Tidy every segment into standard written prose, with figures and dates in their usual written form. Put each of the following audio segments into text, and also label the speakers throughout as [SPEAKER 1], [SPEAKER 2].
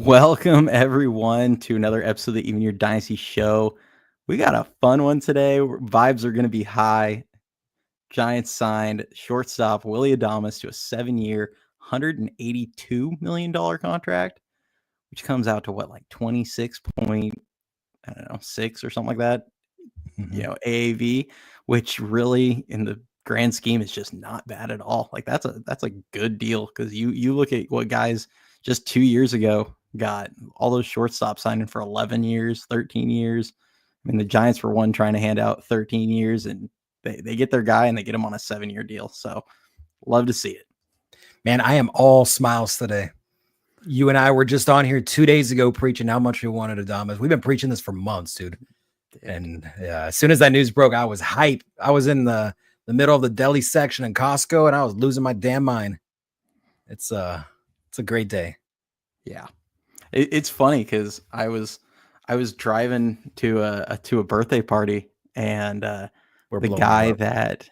[SPEAKER 1] Welcome everyone to another episode of the Even Your Dynasty show. We got a fun one today. Vibes are going to be high. Giants signed shortstop Willie Adames to a 7-year, $182 million contract, which comes out to what, like 26.6 or something like that. AAV, which really in the grand scheme is just not bad at all. Like that's a good deal because you look at what guys just 2 years ago got, all those shortstops signing for 11 years, 13 years. I mean, the Giants were one trying to hand out 13 years, and they get their guy and they get him on a 7-year deal. So love to see it.
[SPEAKER 2] Man, I am all smiles today. You and I were just on here 2 days ago preaching how much we wanted Adames. We've been preaching this for months, dude. And as soon as that news broke, I was hyped. I was in the middle of the deli section in Costco, and I was losing my damn mind. It's a great day.
[SPEAKER 1] Yeah, it's funny because I was driving to a birthday party, and the guy that,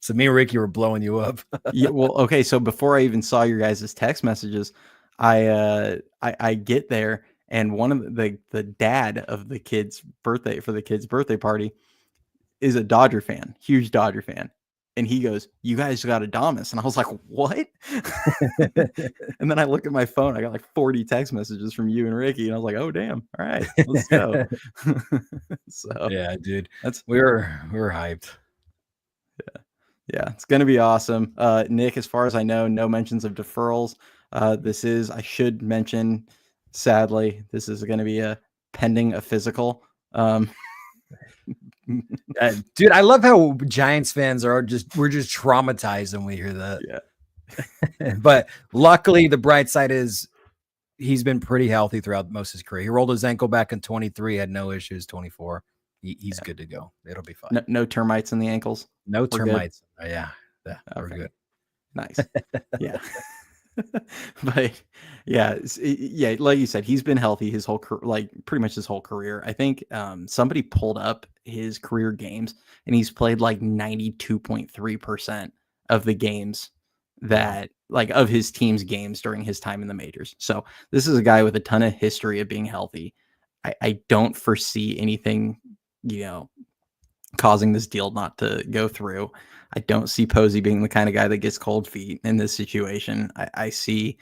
[SPEAKER 2] So me and Ricky were blowing you up.
[SPEAKER 1] Yeah, well, okay. So before I even saw your guys' text messages, I get there, and one of the dad of the kid's birthday party is a Dodger fan, huge Dodger fan. And he goes, "You guys got Adames." And I was like, "What?" And then I looked at my phone. I got like 40 text messages from you and Ricky. And I was like, "Oh, damn. All right, let's go." So
[SPEAKER 2] yeah, dude, we were hyped.
[SPEAKER 1] Yeah, it's going to be awesome. Nick, as far as I know, no mentions of deferrals. I should mention, sadly, this is going to be pending a physical.
[SPEAKER 2] Dude, I love how Giants fans we're just traumatized when we hear that.
[SPEAKER 1] Yeah.
[SPEAKER 2] But luckily, the bright side is he's been pretty healthy throughout most of his career. He rolled his ankle back in 23, had no issues. 24, he's good to go. It'll be fine.
[SPEAKER 1] No termites in the ankles.
[SPEAKER 2] No termites. Yeah, we're good.
[SPEAKER 1] Nice. Yeah. But yeah, like you said, he's been healthy his whole pretty much his whole career. I think somebody pulled up his career games, and he's played like 92.3% of the games that of his team's games during his time in the majors. So this is a guy with a ton of history of being healthy. I don't foresee anything, causing this deal not to go through. I don't see Posey being the kind of guy that gets cold feet in this situation. I see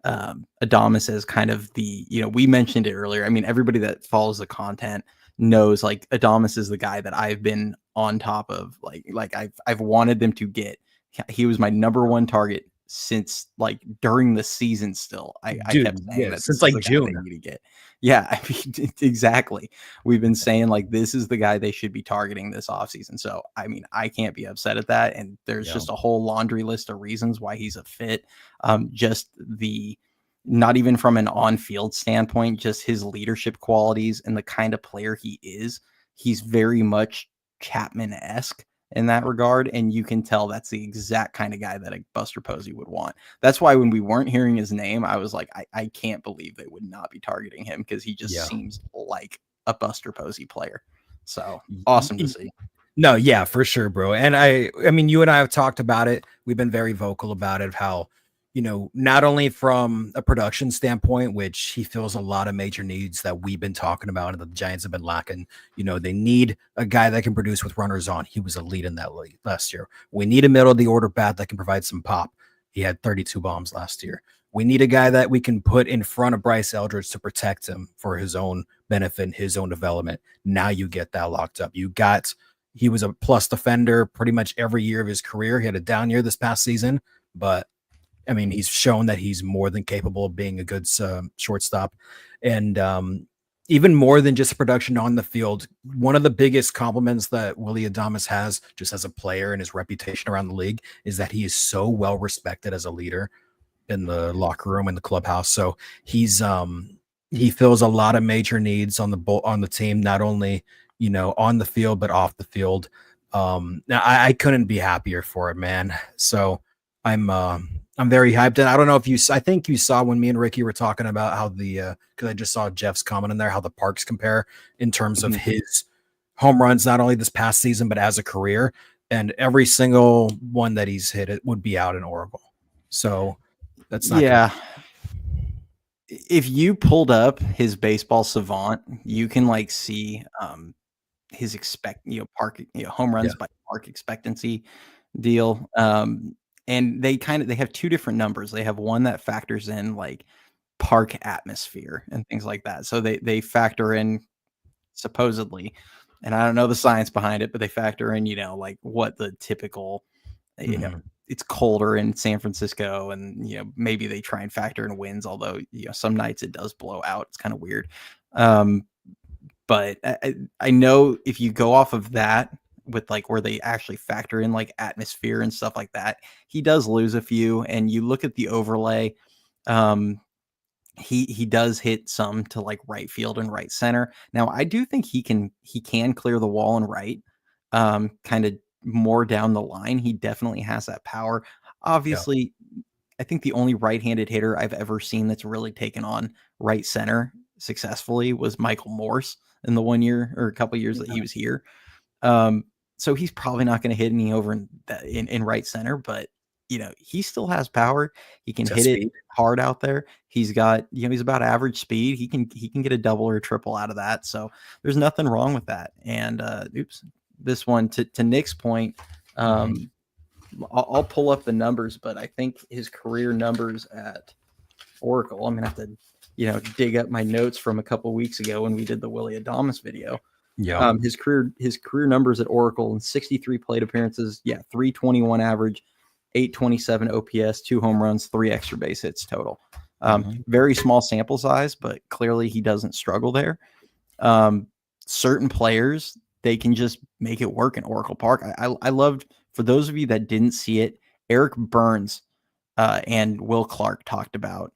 [SPEAKER 1] Adames as kind of we mentioned it earlier. I mean, everybody that follows the content knows Adames is the guy that I've been on top of. I've wanted them to get. He was my number one target since during the season. Still, I kept saying that
[SPEAKER 2] since June.
[SPEAKER 1] They need to get. Yeah, I mean, exactly. We've been saying this is the guy they should be targeting this offseason. So, I mean, I can't be upset at that. And there's just a whole laundry list of reasons why he's a fit. Not even from an on-field standpoint, just his leadership qualities and the kind of player he is. He's very much Chapman-esque in that regard, and you can tell that's the exact kind of guy that a Buster Posey would want. That's why when we weren't hearing his name, I was like, I can't believe they would not be targeting him, because he just seems like a Buster Posey player. So awesome to see.
[SPEAKER 2] No, yeah, for sure, bro. And I mean, you and I have talked about it. We've been very vocal about it, how not only from a production standpoint, which he fills a lot of major needs that we've been talking about and the Giants have been lacking. They need a guy that can produce with runners on. He was a lead in that league last year. We need a middle of the order bat that can provide some pop. He had 32 bombs last year. We need a guy that we can put in front of Bryce Eldridge to protect him for his own benefit, his own development. Now you get that locked up. He was a plus defender pretty much every year of his career. He had a down year this past season, but I mean, he's shown that he's more than capable of being a good shortstop. And even more than just production on the field, one of the biggest compliments that Willie Adames has just as a player and his reputation around the league is that he is so well respected as a leader in the locker room and the clubhouse. So he fills a lot of major needs on the team, not only, on the field, but off the field. Now I couldn't be happier for it, man. So I'm very hyped. And I don't know if I think you saw when me and Ricky were talking about how because I just saw Jeff's comment in there, how the parks compare in terms of his home runs, not only this past season, but as a career. And every single one that he's hit, it would be out in Oracle. So that's not
[SPEAKER 1] If you pulled up his baseball savant, you can like see his home
[SPEAKER 2] Yeah.
[SPEAKER 1] runs by park expectancy deal. And they have two different numbers. They have one that factors in like park atmosphere and things like that. So they factor in supposedly, and I don't know the science behind it, but they factor in, like what the typical, you know,
[SPEAKER 2] Mhm.
[SPEAKER 1] it's colder in San Francisco, and maybe they try and factor in winds, although some nights it does blow out. It's kind of weird. Um, but I know if you go off of that with like where they actually factor in like atmosphere and stuff like that, he does lose a few. And you look at the overlay, um, he does hit some to like right field and right center. Now I do think he can clear the wall and right, kind of more down the line. He definitely has that power.
[SPEAKER 2] Yeah.
[SPEAKER 1] Obviously, I think the only right-handed hitter I've ever seen that's really taken on right center successfully was Michael Morse in the 1 year or a couple years that he was here. Um, so he's probably not going to hit any over in right center, but he still has power. He can
[SPEAKER 2] He's got
[SPEAKER 1] hit it
[SPEAKER 2] speed.
[SPEAKER 1] hard out there. He's about average speed. He can get a double or a triple out of that. So there's nothing wrong with that. And this one to Nick's point,
[SPEAKER 2] Mhm.
[SPEAKER 1] um, I'll pull up the numbers, but I think his career numbers at Oracle. I'm gonna have to, dig up my notes from a couple weeks ago when we did the Willie Adames video.
[SPEAKER 2] Yeah.
[SPEAKER 1] His career numbers at Oracle in 63 plate appearances, 321 average, 827 OPS, 2 home runs, 3 extra base hits total.
[SPEAKER 2] Mhm.
[SPEAKER 1] Very small sample size, but clearly he doesn't struggle there. Um, Certain players, they can just make it work in Oracle Park. I loved, for those of you that didn't see it, Eric Burns and Will Clark talked about.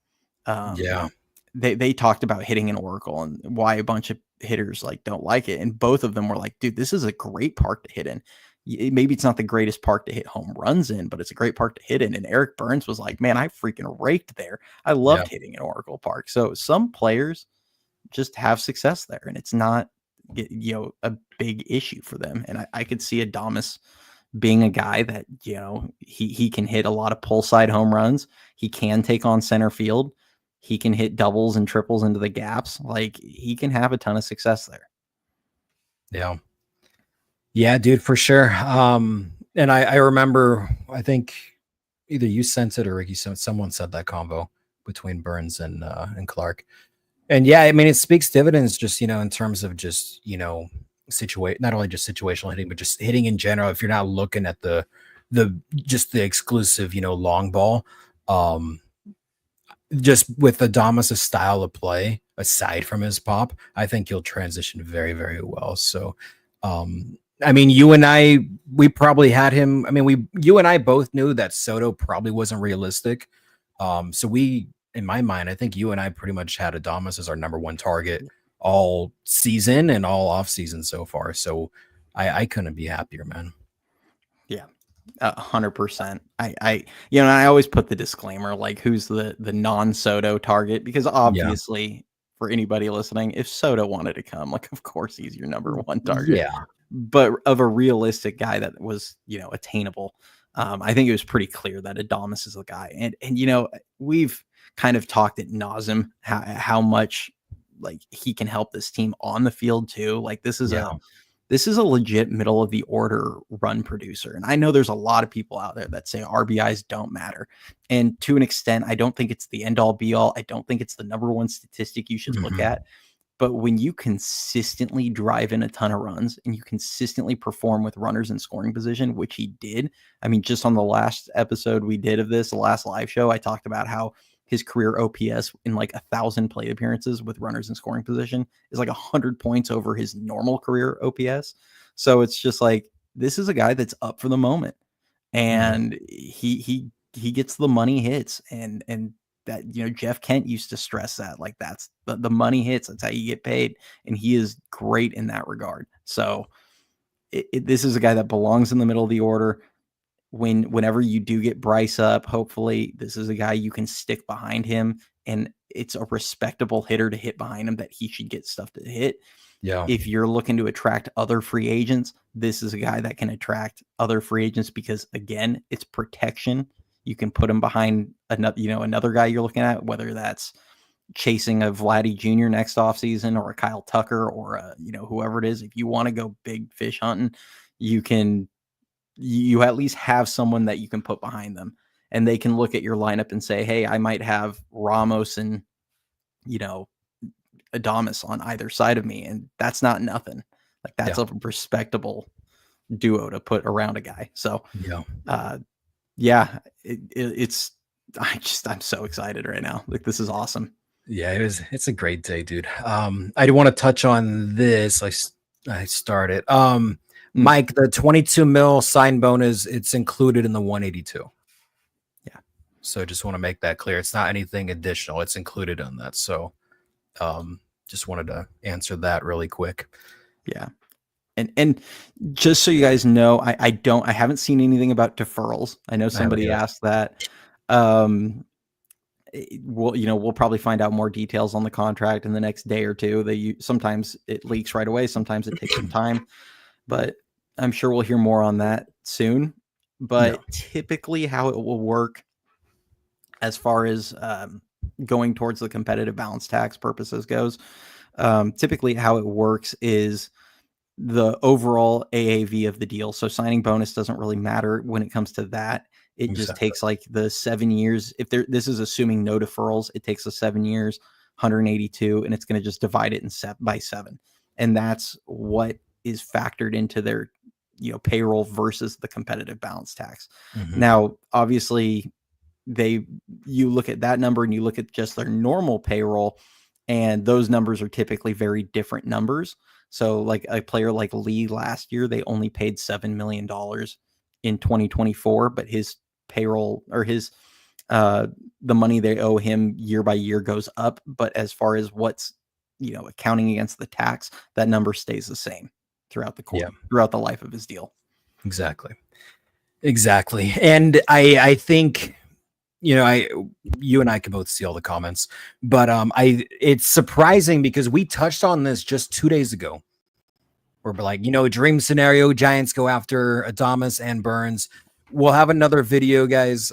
[SPEAKER 1] Um,
[SPEAKER 2] Yeah.
[SPEAKER 1] they talked about hitting an Oracle and why a bunch of hitters like don't like it, and both of them were like, "Dude, this is a great park to hit in. Maybe it's not the greatest park to hit home runs in, but it's a great park to hit in." And Eric Burns was like, "Man, I freaking raked there. I
[SPEAKER 2] Yeah.
[SPEAKER 1] loved hitting in Oracle Park." So some players just have success there, and it's not a big issue for them. And I could see Adamas being a guy that he can hit a lot of pull side home runs. He can take on center field. He can hit doubles and triples into the gaps. Like, he can have a ton of success there.
[SPEAKER 2] Yeah. Yeah, dude, for sure. And I remember, I think either you sent it or Ricky sent, someone said that combo between Burns and Clark. And yeah, I mean, it speaks dividends just, in terms of just, situate, not only just situational hitting, but just hitting in general. If you're not looking at just the exclusive, long ball, um, just with Adamas' style of play, aside from his pop, I think he'll transition very, very well. So, I mean, you and I, we probably had him. I mean, you and I both knew that Soto probably wasn't realistic. So in my mind, I think you and I pretty much had Adamas as our number one target all season and all off season so far. So I couldn't be happier, man.
[SPEAKER 1] Yeah. 100%. I always put the disclaimer, like, who's the non-Soto target, because
[SPEAKER 2] Yeah.
[SPEAKER 1] obviously for anybody listening, if Soto wanted to come, like, of course he's your number one target.
[SPEAKER 2] Yeah.
[SPEAKER 1] But of a realistic guy that was, attainable, I think it was pretty clear that Adames is the guy. And we've kind of talked at nauseum how much like he can help this team on the field too. Like,
[SPEAKER 2] Yeah.
[SPEAKER 1] this is a legit middle of the order run producer. And I know there's a lot of people out there that say RBIs don't matter. And to an extent, I don't think it's the end all be all. I don't think it's the number one statistic you should look
[SPEAKER 2] Mhm.
[SPEAKER 1] at. But when you consistently drive in a ton of runs and you consistently perform with runners in scoring position, which he did. I mean, just on the last episode we did of this, the last live show, I talked about how his career OPS in like 1,000 plate appearances with runners in scoring position is like 100 points over his normal career OPS. So it's just like, this is a guy that's up for the moment,
[SPEAKER 2] Mhm.
[SPEAKER 1] and he gets the money hits, and that, Jeff Kent used to stress that, like, that's the money hits, that's how you get paid, and he is great in that regard. So this is a guy that belongs in the middle of the order. Whenever you do get Bryce up, hopefully this is a guy you can stick behind him, and it's a respectable hitter to hit behind him that he should get stuff to hit.
[SPEAKER 2] Yeah.
[SPEAKER 1] If you're looking to attract other free agents, this is a guy that can attract other free agents, because again, it's protection. You can put him behind another guy you're looking at, whether that's chasing a Vladdy Jr. next offseason, or a Kyle Tucker, or a, whoever it is, if you want to go big fish hunting, you at least have someone that you can put behind them, and they can look at your lineup and say, hey, I might have Ramos and, Adames on either side of me, and that's not nothing. Like, that's a respectable duo to put around a guy. So I'm so excited right now. Like, this is awesome.
[SPEAKER 2] Yeah, it's a great day, dude. I do want to touch on this. I started. Mike, the 22 mil sign bonus, it's included in the 182.
[SPEAKER 1] Yeah.
[SPEAKER 2] So just want to make that clear. It's not anything additional. It's included on that. So just wanted to answer that really quick.
[SPEAKER 1] Yeah. And just so you guys know, I haven't seen anything about deferrals. I know somebody asked that. We'll probably find out more details on the contract in the next day or two. Sometimes it leaks right away. Sometimes it takes some time, but I'm sure we'll hear more on that soon. But typically how it will work as far as going towards the competitive balance tax purposes goes, typically how it works is the overall AAV of the deal. So signing bonus doesn't really matter when it comes to that. It just takes like the 7 years. This is assuming no deferrals, it takes the 7 years, 182, and it's going to just divide it by 7. And that's what is factored into their, payroll versus the competitive balance tax. Now, obviously, you look at that number and you look at just their normal payroll, and those numbers are typically very different numbers. So like a player like Lee last year, they only paid $7 million in 2024, but his payroll, or the money they owe him year by year goes up. But as far as what's, accounting against the tax, that number stays the same throughout the life of his deal.
[SPEAKER 2] Exactly. And I think, you and I can both see all the comments, but it's surprising because we touched on this just 2 days ago. We're like, dream scenario, Giants go after Adames and Burns. We'll have another video, guys,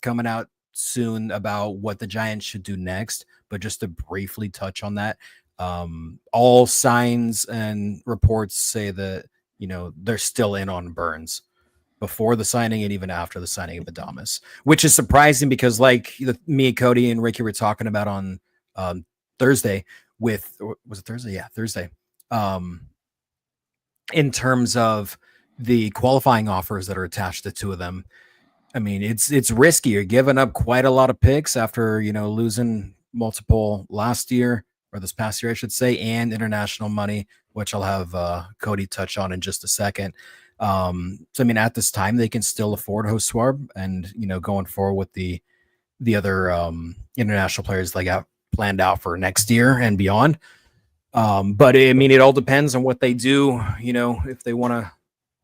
[SPEAKER 2] coming out soon about what the Giants should do next. But just to briefly touch on that, all signs and reports say that, they're still in on Burns before the signing and even after the signing of Adames, which is surprising because like me, Cody, and Ricky were talking about on Thursday was it Thursday? Yeah, Thursday. In terms of the qualifying offers that are attached to two of them. I mean, it's risky. You're giving up quite a lot of picks after, losing multiple last year, or this past year, I should say, and international money, which I'll have Cody touch on in just a second. So, I mean, at this time, they can still afford Hoswab, and, going forward with the other international players they got planned out for next year and beyond. But I mean, it all depends on what they do, if they want to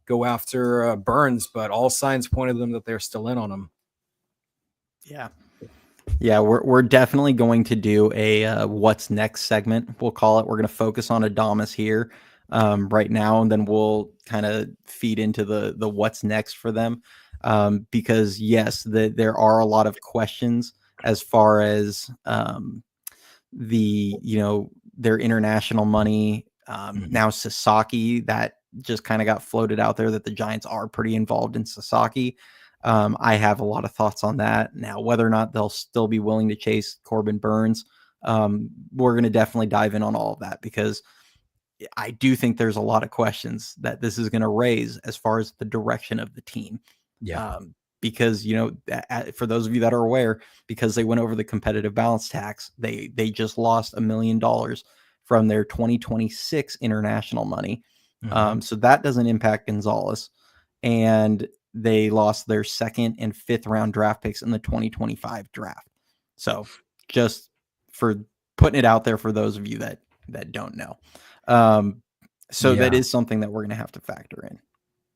[SPEAKER 2] go after Burns, but all signs point to them that they're still in on him.
[SPEAKER 1] Yeah, we're definitely going to do a what's next segment, we'll call it. We're going to focus on Adames here right now, and then we'll kind of feed into the what's next for them, because yes, there are a lot of questions as far as their international money. Now Sasaki, that just kind of got floated out there that the Giants are pretty involved in Sasaki. I have a lot of thoughts on that. Now, whether or not they'll still be willing to chase Corbin Burns, we're going to definitely dive in on all of that, because I do think there's a lot of questions that this is going to raise as far as the direction of the team.
[SPEAKER 2] Yeah.
[SPEAKER 1] Because, for those of you that are aware, because they went over the competitive balance tax, they just lost $1 million from their 2026 international money. So that doesn't impact Gonzalez. And they lost their 2nd and 5th round draft picks in the 2025 draft. So just for putting it out there for those of you that don't know. That is something that we're going to have to factor in.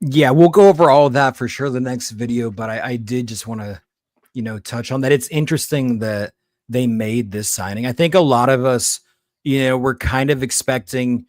[SPEAKER 2] Yeah, we'll go over all of that for sure the next video, but I did just want to, touch on that. It's interesting that they made this signing. I think a lot of us, we're kind of expecting.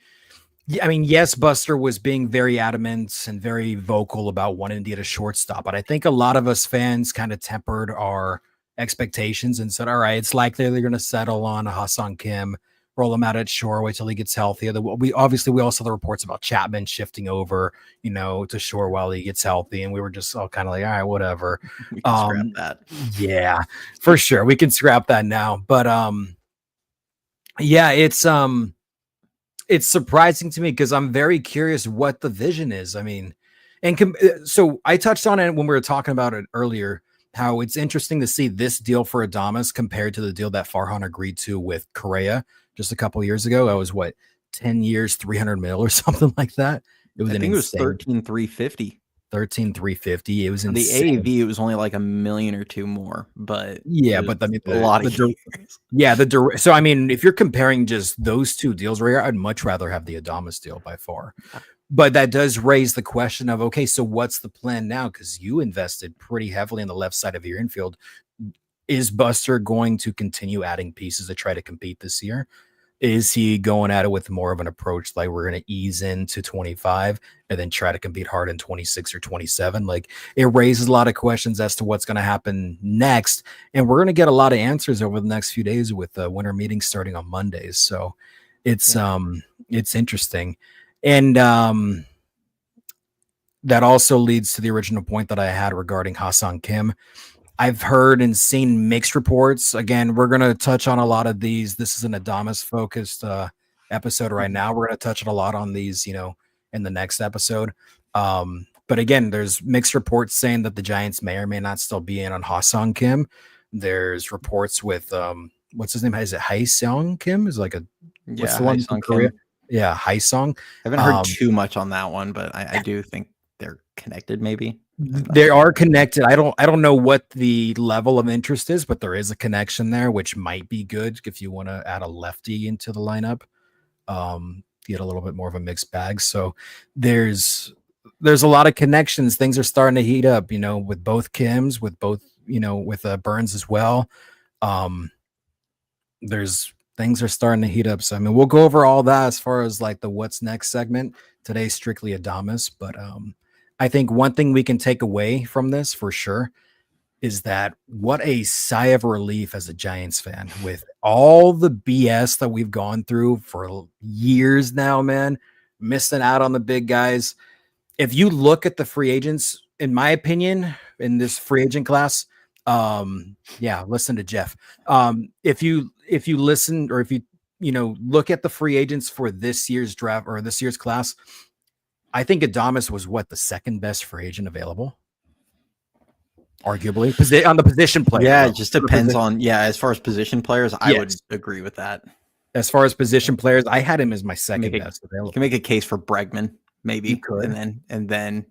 [SPEAKER 2] I mean, yes, Buster was being very adamant and very vocal about wanting to get a shortstop, but I think a lot of us fans kind of tempered our expectations and said, all right, it's likely they're going to settle on a Hassan Kim, roll him out at shore, wait till he gets healthy. We also saw the reports about Chapman shifting over, to shore while he gets healthy. And we were just all kind of like, all right, whatever.
[SPEAKER 1] We can scrap that.
[SPEAKER 2] Yeah, for sure. We can scrap that now. But yeah, it's surprising to me because I'm very curious what the vision is. I mean, so I touched on it when we were talking about it earlier, how it's interesting to see this deal for Adames compared to the deal that Farhan agreed to with Correa just a couple years ago. That was 10 years, 300 mil or something like that.
[SPEAKER 1] I think it was 13,350.
[SPEAKER 2] 13,350. It was
[SPEAKER 1] the
[SPEAKER 2] insane.
[SPEAKER 1] AAV. It was only like $1 million or $2 million more, but
[SPEAKER 2] yeah, but I mean,
[SPEAKER 1] a lot of
[SPEAKER 2] yeah, so I mean, if you're comparing just those two deals right here, I'd much rather have the Adames deal by far. But that does raise the question of, okay, so what's the plan now? Because you invested pretty heavily on the left side of your infield. Is Buster going to continue adding pieces to try to compete this year? Is he going at it with more of an approach like we're going to ease into 25 and then try to compete hard in 26 or 27? Like, it raises a lot of questions as to what's going to happen next. And we're going to get a lot of answers over the next few days with the winter meetings starting on Mondays. So it's interesting. And that also leads to the original point that I had regarding Hassan Kim. I've heard and seen mixed reports. Again, we're going to touch on a lot of these. This is an Adames focused episode right now. We're going to touch on a lot on these, in the next episode. But again, there's mixed reports saying that the Giants may or may not still be in on Hassan Kim. There's reports with what's his name? Is it Hae-Sung Kim? Is like what's the one from Korea? Yeah, Hae-Sung.
[SPEAKER 1] I haven't heard too much on that one, but I do think they're connected. Maybe
[SPEAKER 2] they are connected. I don't know what the level of interest is, but there is a connection there, which might be good if you want to add a lefty into the lineup. Get a little bit more of a mixed bag. So there's a lot of connections. Things are starting to heat up, with both Kims, with both, with Burns as well. Things are starting to heat up. So, I mean, we'll go over all that as far as like the what's next segment. Today's strictly Adames, but I think one thing we can take away from this for sure is that what a sigh of relief as a Giants fan with all the BS that we've gone through for years now, man, missing out on the big guys. If you look at the free agents, in my opinion, in this free agent class, listen to Jeff. If you listen, or if you look at the free agents for this year's draft or this year's class, I think Adames was the second best free agent available, arguably on the position player.
[SPEAKER 1] Yeah, it just depends on as far as position players, I would agree with that.
[SPEAKER 2] As far as position players, I had him as my second best available.
[SPEAKER 1] You can make a case for Bregman, maybe, you could. and then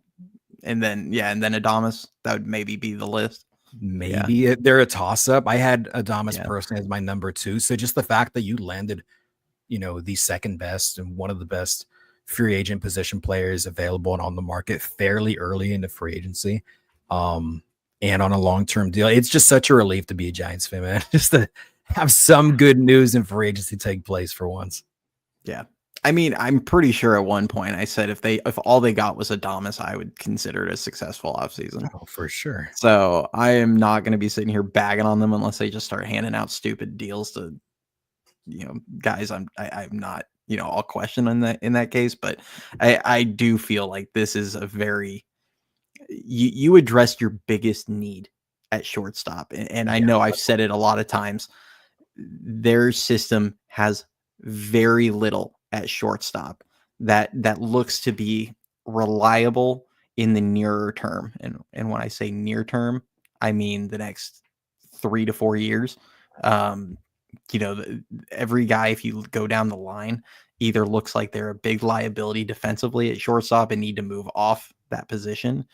[SPEAKER 1] Adames. That would maybe be the list.
[SPEAKER 2] Maybe they're a toss-up. I had Adames personally as my number 2. So just the fact that you landed, the second best and one of the best free agent position players available and on the market fairly early into free agency, and on a long-term deal, it's just such a relief to be a Giants fan, man. Just to have some good news in free agency take place for once.
[SPEAKER 1] Yeah. I mean, I'm pretty sure at one point I said if all they got was Adames, I would consider it a successful offseason.
[SPEAKER 2] Oh, for sure.
[SPEAKER 1] So I am not going to be sitting here bagging on them unless they just start handing out stupid deals to, guys. I'm not, I'll question in that case, but I do feel like this is a very, you addressed your biggest need at shortstop. And I know I've said it a lot of times. Their system has very little at shortstop that looks to be reliable in the nearer term. And when I say near term, I mean the next 3 to 4 years. Every guy, if you go down the line, either looks like they're a big liability defensively at shortstop and need to move off that position,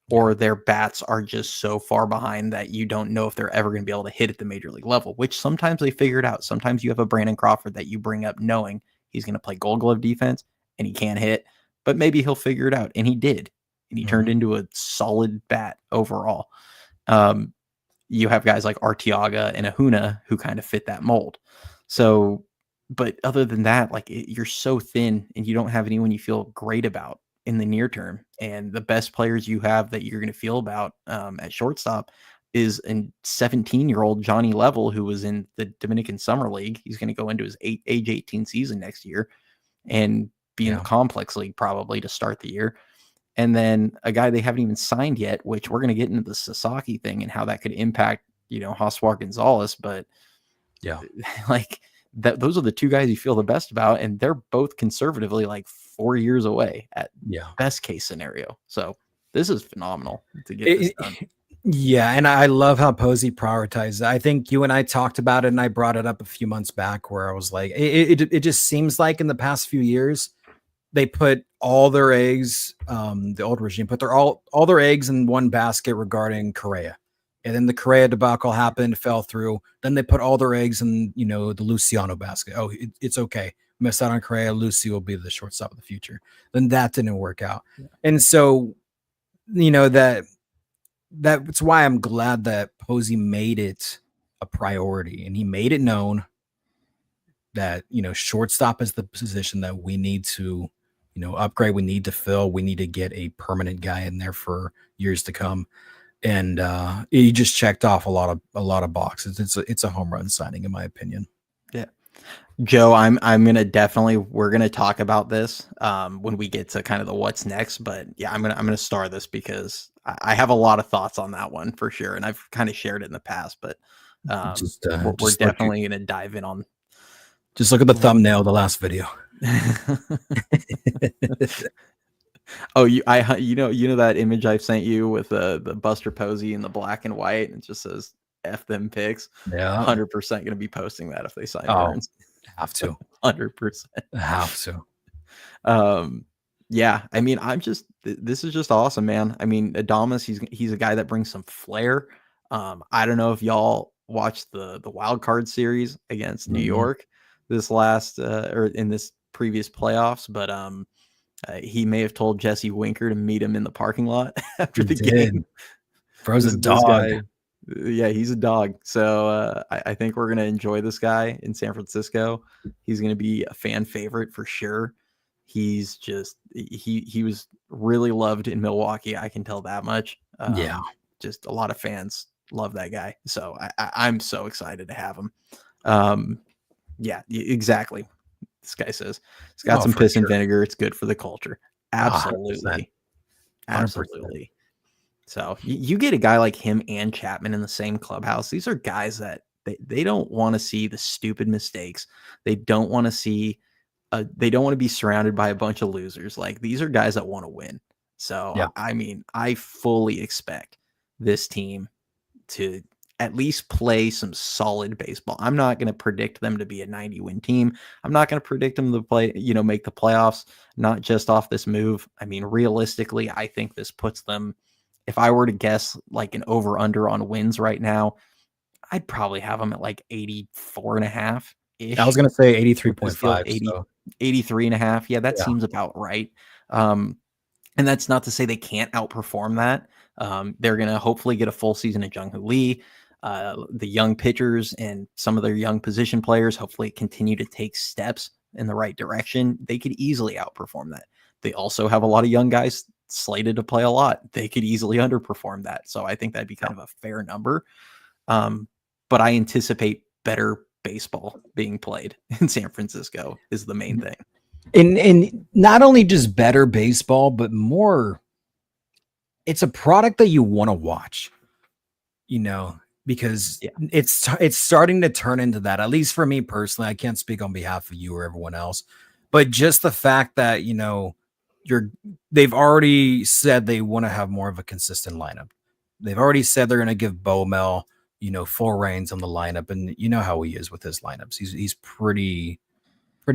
[SPEAKER 1] or their bats are just so far behind that you don't know if they're ever going to be able to hit at the major league level, which sometimes they figure it out. Sometimes you have a Brandon Crawford that you bring up knowing he's going to play Gold Glove defense and he can't hit, but maybe he'll figure it out. And he did. And he turned into a solid bat overall. You have guys like Arteaga and Ahuna who kind of fit that mold. So, but other than that, you're so thin and you don't have anyone you feel great about in the near term. And the best players you have that you're going to feel about at shortstop, is a 17-year-old Johnny Level who was in the Dominican Summer League. He's going to go into his age 18 season next year and be in the complex league probably to start the year. And then a guy they haven't even signed yet, which we're going to get into the Sasaki thing and how that could impact, Joshua Gonzalez. But
[SPEAKER 2] yeah,
[SPEAKER 1] like those are the two guys you feel the best about. And they're both conservatively like 4 years away at best case scenario. So this is phenomenal to get this done.
[SPEAKER 2] Yeah, and I love how Posey prioritized. I think you and I talked about it, and I brought it up a few months back where I was like, it just seems like in the past few years, they put all their eggs, the old regime put all their eggs in one basket regarding Correa. And then the Correa debacle happened, fell through. Then they put all their eggs in, the Luciano basket. Oh, it's okay. Missed out on Correa. Lucy will be the shortstop of the future. Then that didn't work out. Yeah. And so, that's why I'm glad that Posey made it a priority, and he made it known that, shortstop is the position that we need to, upgrade. We need to fill. We need to get a permanent guy in there for years to come. And he just checked off a lot of boxes. It's a home run signing, in my opinion.
[SPEAKER 1] Yeah. Joe, I'm gonna we're gonna talk about this when we get to kind of the what's next. But yeah, I'm gonna star this because I have a lot of thoughts on that one for sure, and I've kind of shared it in the past. But we're definitely gonna dive in on.
[SPEAKER 2] Just look at the thumbnail of the last video.
[SPEAKER 1] Oh, you know that image I've sent you with the Buster Posey in the black and white, and it just says F them picks. Yeah, 100% going to be posting that if they sign Burns.
[SPEAKER 2] Have to
[SPEAKER 1] 100%.
[SPEAKER 2] Have to.
[SPEAKER 1] Yeah. I mean, this is just awesome, man. I mean, Adames, he's a guy that brings some flair. I don't know if y'all watched the wild card series against New York this last or in this previous playoffs, but he may have told Jesse Winker to meet him in the parking lot after the game.
[SPEAKER 2] Bro's a dog.
[SPEAKER 1] Yeah, he's a dog. So I think we're going to enjoy this guy in San Francisco. He's going to be a fan favorite for sure. He's just, he was really loved in Milwaukee. I can tell that much. Just a lot of fans love that guy. So I'm so excited to have him. Yeah, exactly. This guy says it's got some piss and vinegar. It's good for the culture. Absolutely. 100%. Absolutely. So you get a guy like him and Chapman in the same clubhouse. These are guys that they don't want to see the stupid mistakes. They don't want to see, they don't want to be surrounded by a bunch of losers. Like, these are guys that want to win. So, I mean, I fully expect this team to at least play some solid baseball. I'm not going to predict them to be a 90-win team. I'm not going to predict them to play, make the playoffs, not just off this move. I mean, realistically, I think this puts them, if I were to guess like an over under on wins right now, I'd probably have them at like 84.5-ish.
[SPEAKER 2] I was going to say 83.5.
[SPEAKER 1] 83.5. Yeah, that seems about right. And that's not to say they can't outperform that. They're going to hopefully get a full season of Jung-Hoo Lee. The young pitchers and some of their young position players hopefully continue to take steps in the right direction. They could easily outperform that. They also have a lot of young guys slated to play a lot. They could easily underperform that. So I think that'd be kind of a fair number. But I anticipate better baseball being played in San Francisco is the main thing.
[SPEAKER 2] And not only just better baseball, but more, it's a product that you want to watch, because it's starting to turn into that, at least for me personally. I can't speak on behalf of you or everyone else, but just the fact that, they've already said they want to have more of a consistent lineup. They've already said they're going to give Bowmel, full reins on the lineup. And you know how he is with his lineups. He's pretty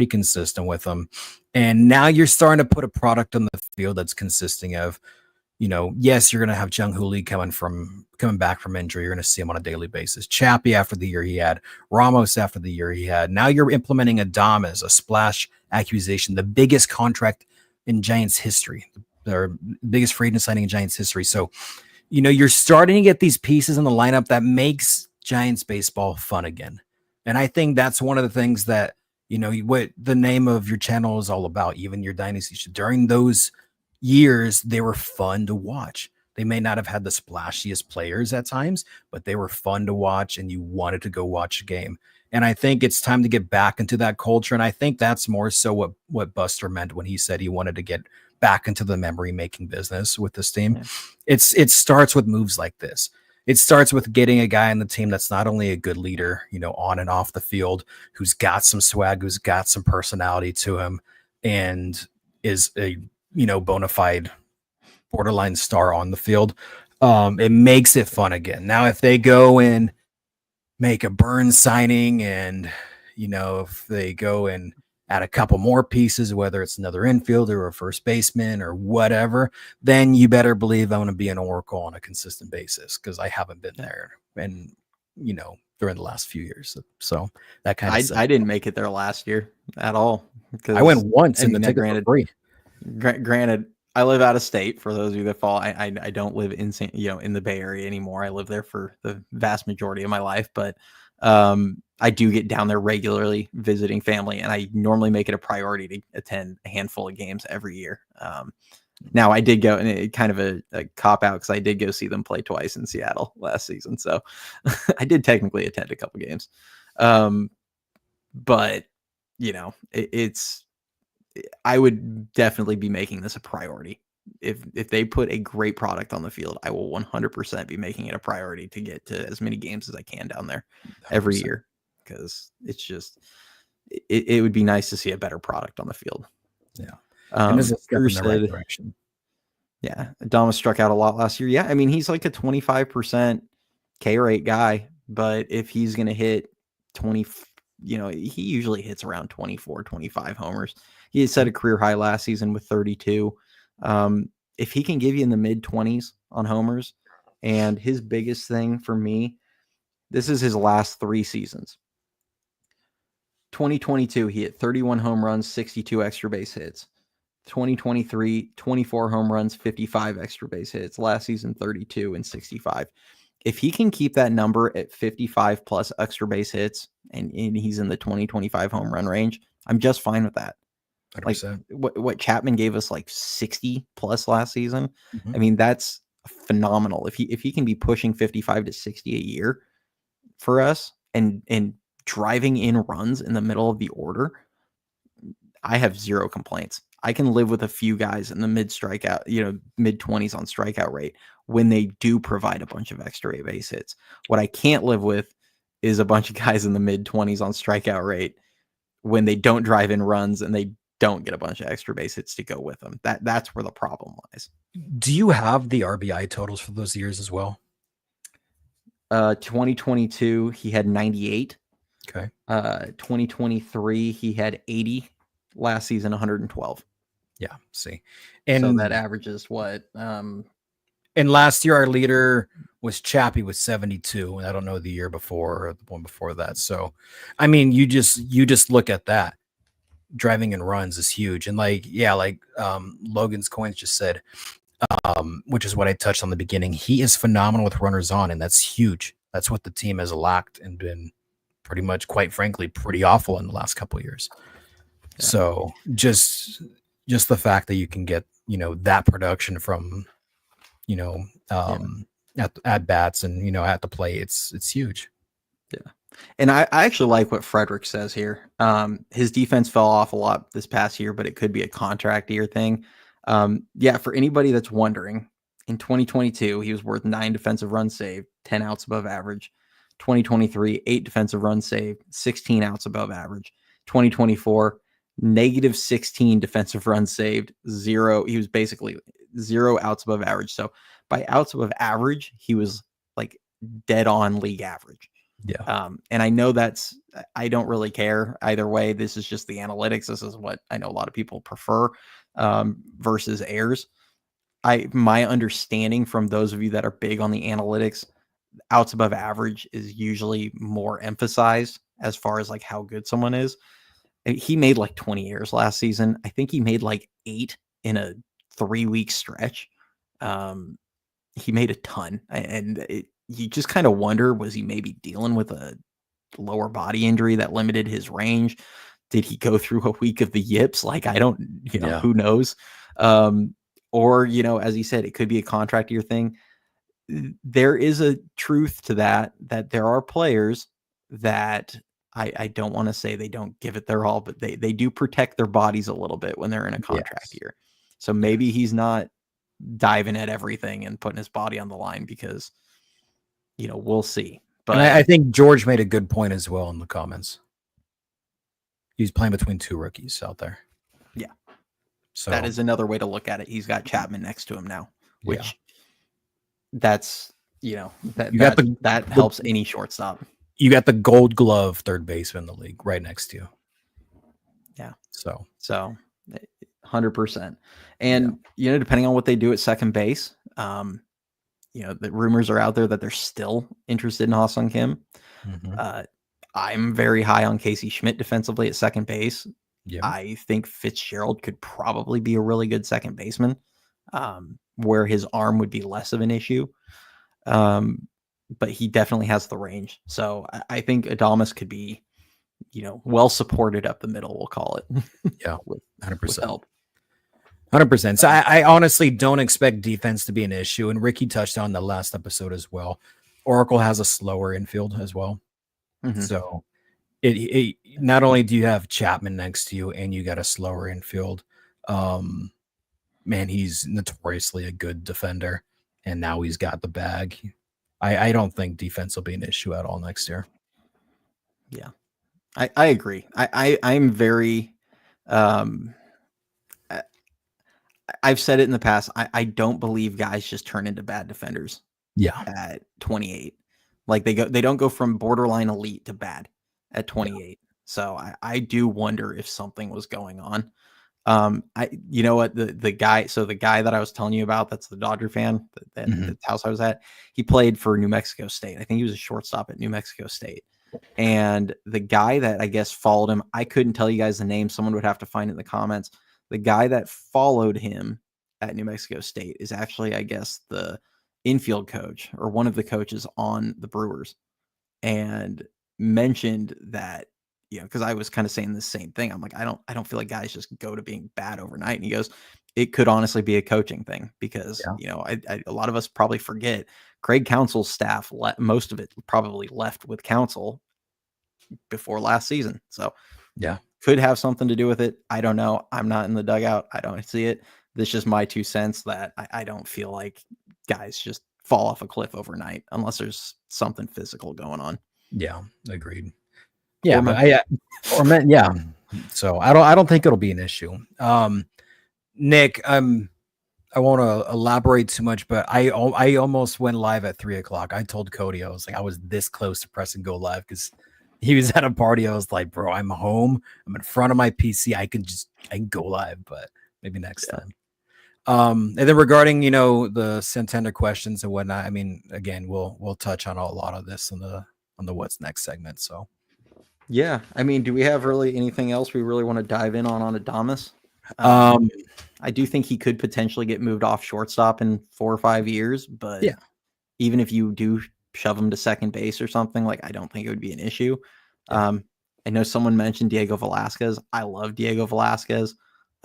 [SPEAKER 2] consistent with them. And now you're starting to put a product on the field that's consisting of, yes, you're going to have Jung-Hoo Lee coming back from injury. You're going to see him on a daily basis. Chappie after the year he had, Ramos after the year he had. Now you're implementing Adames, a splash accusation, the biggest contract in Giants history, or biggest free agent signing in Giants history. So, you're starting to get these pieces in the lineup that makes Giants baseball fun again. And I think that's one of the things that, what the name of your channel is all about, even your dynasty. During those years, they were fun to watch. They may not have had the splashiest players at times, but they were fun to watch and you wanted to go watch a game. And I think it's time to get back into that culture. And I think that's more so what Buster meant when he said he wanted to get back into the memory making business with this team.
[SPEAKER 1] Yeah.
[SPEAKER 2] It starts with moves like this. It starts with getting a guy in the team that's not only a good leader, on and off the field, who's got some swag, who's got some personality to him, and is a bona fide borderline star on the field. It makes it fun again. Now, if they go and make a Burns signing and, if they go and add a couple more pieces, whether it's another infielder or a first baseman or whatever, then you better believe I'm going to be an Oracle on a consistent basis because I haven't been there and, during the last few years. So that kind of
[SPEAKER 1] I didn't make it there last year at all.
[SPEAKER 2] I went once and the ticket was free.
[SPEAKER 1] Granted, I live out of state. For those of you that follow, I don't live in in the Bay Area anymore. I live there for the vast majority of my life, but I do get down there regularly visiting family, and I normally make it a priority to attend a handful of games every year. Now I did go, and it kind of a cop out because I did go see them play twice in Seattle last season, so I did technically attend a couple games. But it's I would definitely be making this a priority. If they put a great product on the field, I will 100% be making it a priority to get to as many games as I can down there every
[SPEAKER 2] 100%.
[SPEAKER 1] year, because it's just it would be nice to see a better product on the field.
[SPEAKER 2] Yeah. And this is a step in the right direction.
[SPEAKER 1] Yeah, Adames struck out a lot last year. Yeah, I mean, he's like a 25% K rate guy, but if he's going to hit 20, he usually hits around 24, 25 homers. He had set a career high last season with 32. If he can give you in the mid 20s on homers, and his biggest thing for me, this is his last 3 seasons. 2022, he hit 31 home runs, 62 extra base hits. 2023, 24 home runs, 55 extra base hits. Last season, 32 and 65. If he can keep that number at 55 plus extra base hits, and he's in the 20-25 home run range, I'm just fine with that.
[SPEAKER 2] 100%.
[SPEAKER 1] Like what Chapman gave us, like 60 plus last season.
[SPEAKER 2] Mm-hmm.
[SPEAKER 1] I mean, that's phenomenal. If he can be pushing 55 to 60 a year for us and driving in runs in the middle of the order, I have zero complaints. I can live with a few guys in the mid 20s on strikeout rate when they do provide a bunch of extra base hits. What I can't live with is a bunch of guys in the mid 20s on strikeout rate when they don't drive in runs and they don't get a bunch of extra base hits to go with them. That's where the problem lies.
[SPEAKER 2] Do you have the RBI totals for those years as well?
[SPEAKER 1] 2022, he had 98.
[SPEAKER 2] Okay.
[SPEAKER 1] 2023, he had 80. Last season, 112.
[SPEAKER 2] Yeah, see.
[SPEAKER 1] And so that averages what?
[SPEAKER 2] And last year, our leader was Chappie with 72. And I don't know the year before or the one before that. So, I mean, you just look at that. Driving in runs is huge. And Logan's Coins just said, which is what I touched on the beginning. He is phenomenal with runners on, and that's huge. That's what the team has lacked and been pretty much, quite frankly, pretty awful in the last couple of years. Yeah. So just the fact that you can get, that production from, at bats and, at the plate, it's huge.
[SPEAKER 1] Yeah. And I actually like what Frederick says here. His defense fell off a lot this past year, but it could be a contract year thing. For anybody that's wondering, in 2022, he was worth 9 defensive runs saved, 10 outs above average. 2023, 8 defensive runs saved, 16 outs above average. 2024, negative 16 defensive runs saved, 0. He was basically 0 outs above average. So by outs above average, he was like dead on league average.
[SPEAKER 2] Yeah.
[SPEAKER 1] And I know I don't really care either way. This is just the analytics. This is what I know a lot of people prefer versus errors. My understanding from those of you that are big on the analytics, outs above average is usually more emphasized as far as like how good someone is. He made like 20 errors last season. I think he made like 8 in a 3-week stretch. He made a ton, and you just kind of wonder, was he maybe dealing with a lower body injury that limited his range? Did he go through a week of the yips? Like, I don't, who knows? Or, as he said, it could be a contract year thing. There is a truth to that there are players that I don't want to say they don't give it their all, but they do protect their bodies a little bit when they're in a contract year. So maybe he's not diving at everything and putting his body on the line because, we'll see. But
[SPEAKER 2] and I think George made a good point as well in the comments. He's playing between two rookies out there.
[SPEAKER 1] Yeah.
[SPEAKER 2] So
[SPEAKER 1] that is another way to look at it. He's got Chapman next to him now, which that's, that helps any shortstop.
[SPEAKER 2] You got the Gold Glove third baseman in the league right next to you.
[SPEAKER 1] Yeah.
[SPEAKER 2] So
[SPEAKER 1] 100%. And, depending on what they do at second base, the rumors are out there that they're still interested in Ha-Seong Kim.
[SPEAKER 2] Mm-hmm.
[SPEAKER 1] I'm very high on Casey Schmidt defensively at second base.
[SPEAKER 2] Yeah.
[SPEAKER 1] I think Fitzgerald could probably be a really good second baseman, where his arm would be less of an issue. But he definitely has the range. So I think Adames could be, well supported up the middle, we'll call it.
[SPEAKER 2] Yeah, 100%.
[SPEAKER 1] With help.
[SPEAKER 2] 100%. So I honestly don't expect defense to be an issue. And Ricky touched on the last episode as well. Oracle has a slower infield as well. Mm-hmm. So it not only do you have Chapman next to you and you got a slower infield, man, he's notoriously a good defender. And now he's got the bag. I don't think defense will be an issue at all next year.
[SPEAKER 1] Yeah, I agree. I'm very, I've said it in the past. I don't believe guys just turn into bad defenders.
[SPEAKER 2] Yeah,
[SPEAKER 1] at 28, like they don't go from borderline elite to bad at 28. Yeah. So I do wonder if something was going on. You know what, the guy that I was telling you about, that's the Dodger fan, the house I was at, he played for New Mexico State. I think he was a shortstop at New Mexico State. And the guy that I guess followed him, I couldn't tell you guys the name. Someone would have to find it in the comments. The guy that followed him at New Mexico State is actually, I guess, the infield coach or one of the coaches on the Brewers, and mentioned that, because I was kind of saying the same thing. I'm like, I don't feel like guys just go to being bad overnight. And he goes, it could honestly be a coaching thing because, a lot of us probably forget Craig Counsell's staff, most of it probably left with Counsell before last season. So could have something to do with it. I don't know. I'm not in the dugout. I don't see it. This is just my 2 cents that I don't feel like guys just fall off a cliff overnight unless there's something physical going on.
[SPEAKER 2] Yeah, agreed. Yeah, yeah. So I don't think it'll be an issue. Nick, I won't elaborate too much, but I almost went live at 3:00. I told Cody, I was like, I was this close to pressing go live because he was at a party. I was like, bro, I'm home. I'm in front of my PC. I can go live, but maybe next time. And then regarding, the Santander questions and whatnot, I mean, again, we'll touch on a lot of this on the what's next segment. So
[SPEAKER 1] yeah, I mean, do we have really anything else we really want to dive in on Adames? I do think he could potentially get moved off shortstop in 4 or 5 years, but even if you do shove him to second base or something, like, I don't think it would be an issue. I know someone mentioned Diego Velasquez. I love Diego Velasquez.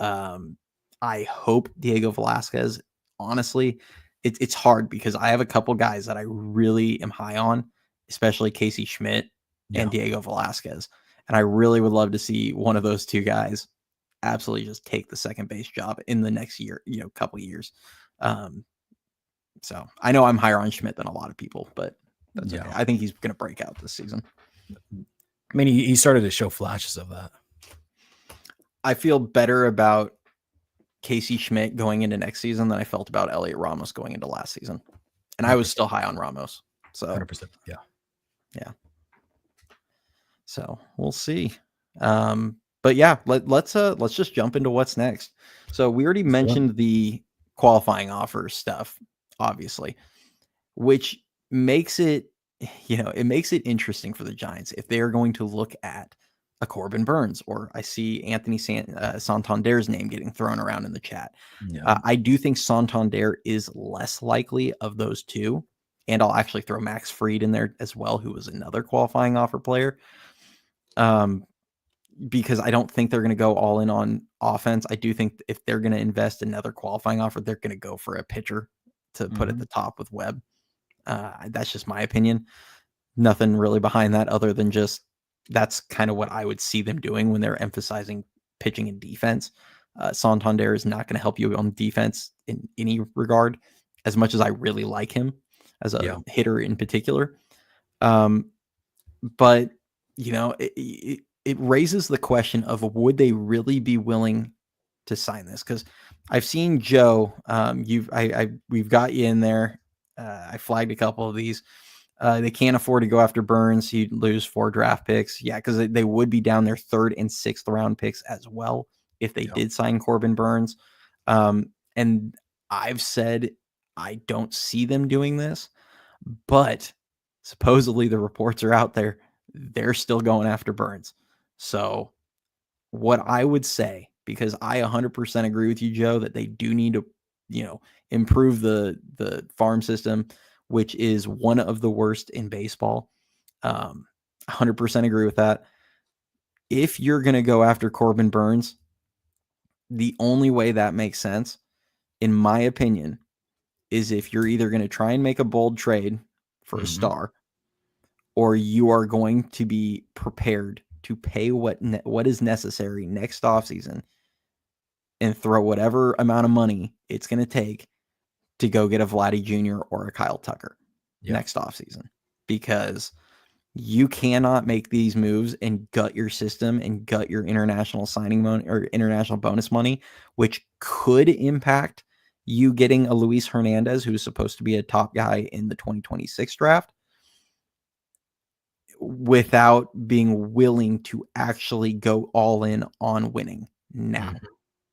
[SPEAKER 1] I hope Diego Velasquez, honestly, it's hard because I have a couple guys that I really am high on, especially Casey Schmidt and Diego Velasquez. And I really would love to see one of those two guys absolutely just take the second base job in the next year, couple years. So I know I'm higher on Schmidt than a lot of people, but that's okay. I think he's going to break out this season.
[SPEAKER 2] I mean, he started to show flashes of that.
[SPEAKER 1] I feel better about Casey Schmidt going into next season than I felt about Elliot Ramos going into last season. And 100%. I was still high on Ramos. So
[SPEAKER 2] 100%. Yeah.
[SPEAKER 1] So we'll see. But yeah, let's just jump into what's next. So we already mentioned the qualifying offer stuff, obviously, which makes it, it makes it interesting for the Giants if they are going to look at a Corbin Burns, or I see Anthony Santander's name getting thrown around in the chat. I do think Santander is less likely of those two. And I'll actually throw Max Fried in there as well, who was another qualifying offer player. because I don't think they're going to go all in on offense. I do think if they're going to invest another qualifying offer, they're going to go for a pitcher to put at the top with Webb. That's just my opinion. Nothing really behind that other than just that's kind of what I would see them doing when they're emphasizing pitching and defense. Santander is not going to help you on defense in any regard, as much as I really like him as a hitter in particular. But, you know, it raises the question of would they really be willing to sign this? Because I've seen Joe, we've got you in there. I flagged a couple of these. They can't afford to go after Burns. He'd lose 4 draft picks. Yeah, because they would be down their 3rd and 6th round picks as well if they did sign Corbin Burns. And I've said I don't see them doing this, but supposedly the reports are out there. They're still going after Burns. So what I would say, because I 100% agree with you, Joe, that they do need to, improve the farm system, which is one of the worst in baseball. 100% agree with that. If you're going to go after Corbin Burns, the only way that makes sense, in my opinion, is if you're either going to try and make a bold trade for a star, or you are going to be prepared to pay what is necessary next offseason and throw whatever amount of money it's going to take to go get a Vladdy Jr. or a Kyle Tucker next offseason. Because you cannot make these moves and gut your system and gut your international signing money or international bonus money, which could impact you getting a Luis Hernandez, who's supposed to be a top guy in the 2026 draft, without being willing to actually go all in on winning now.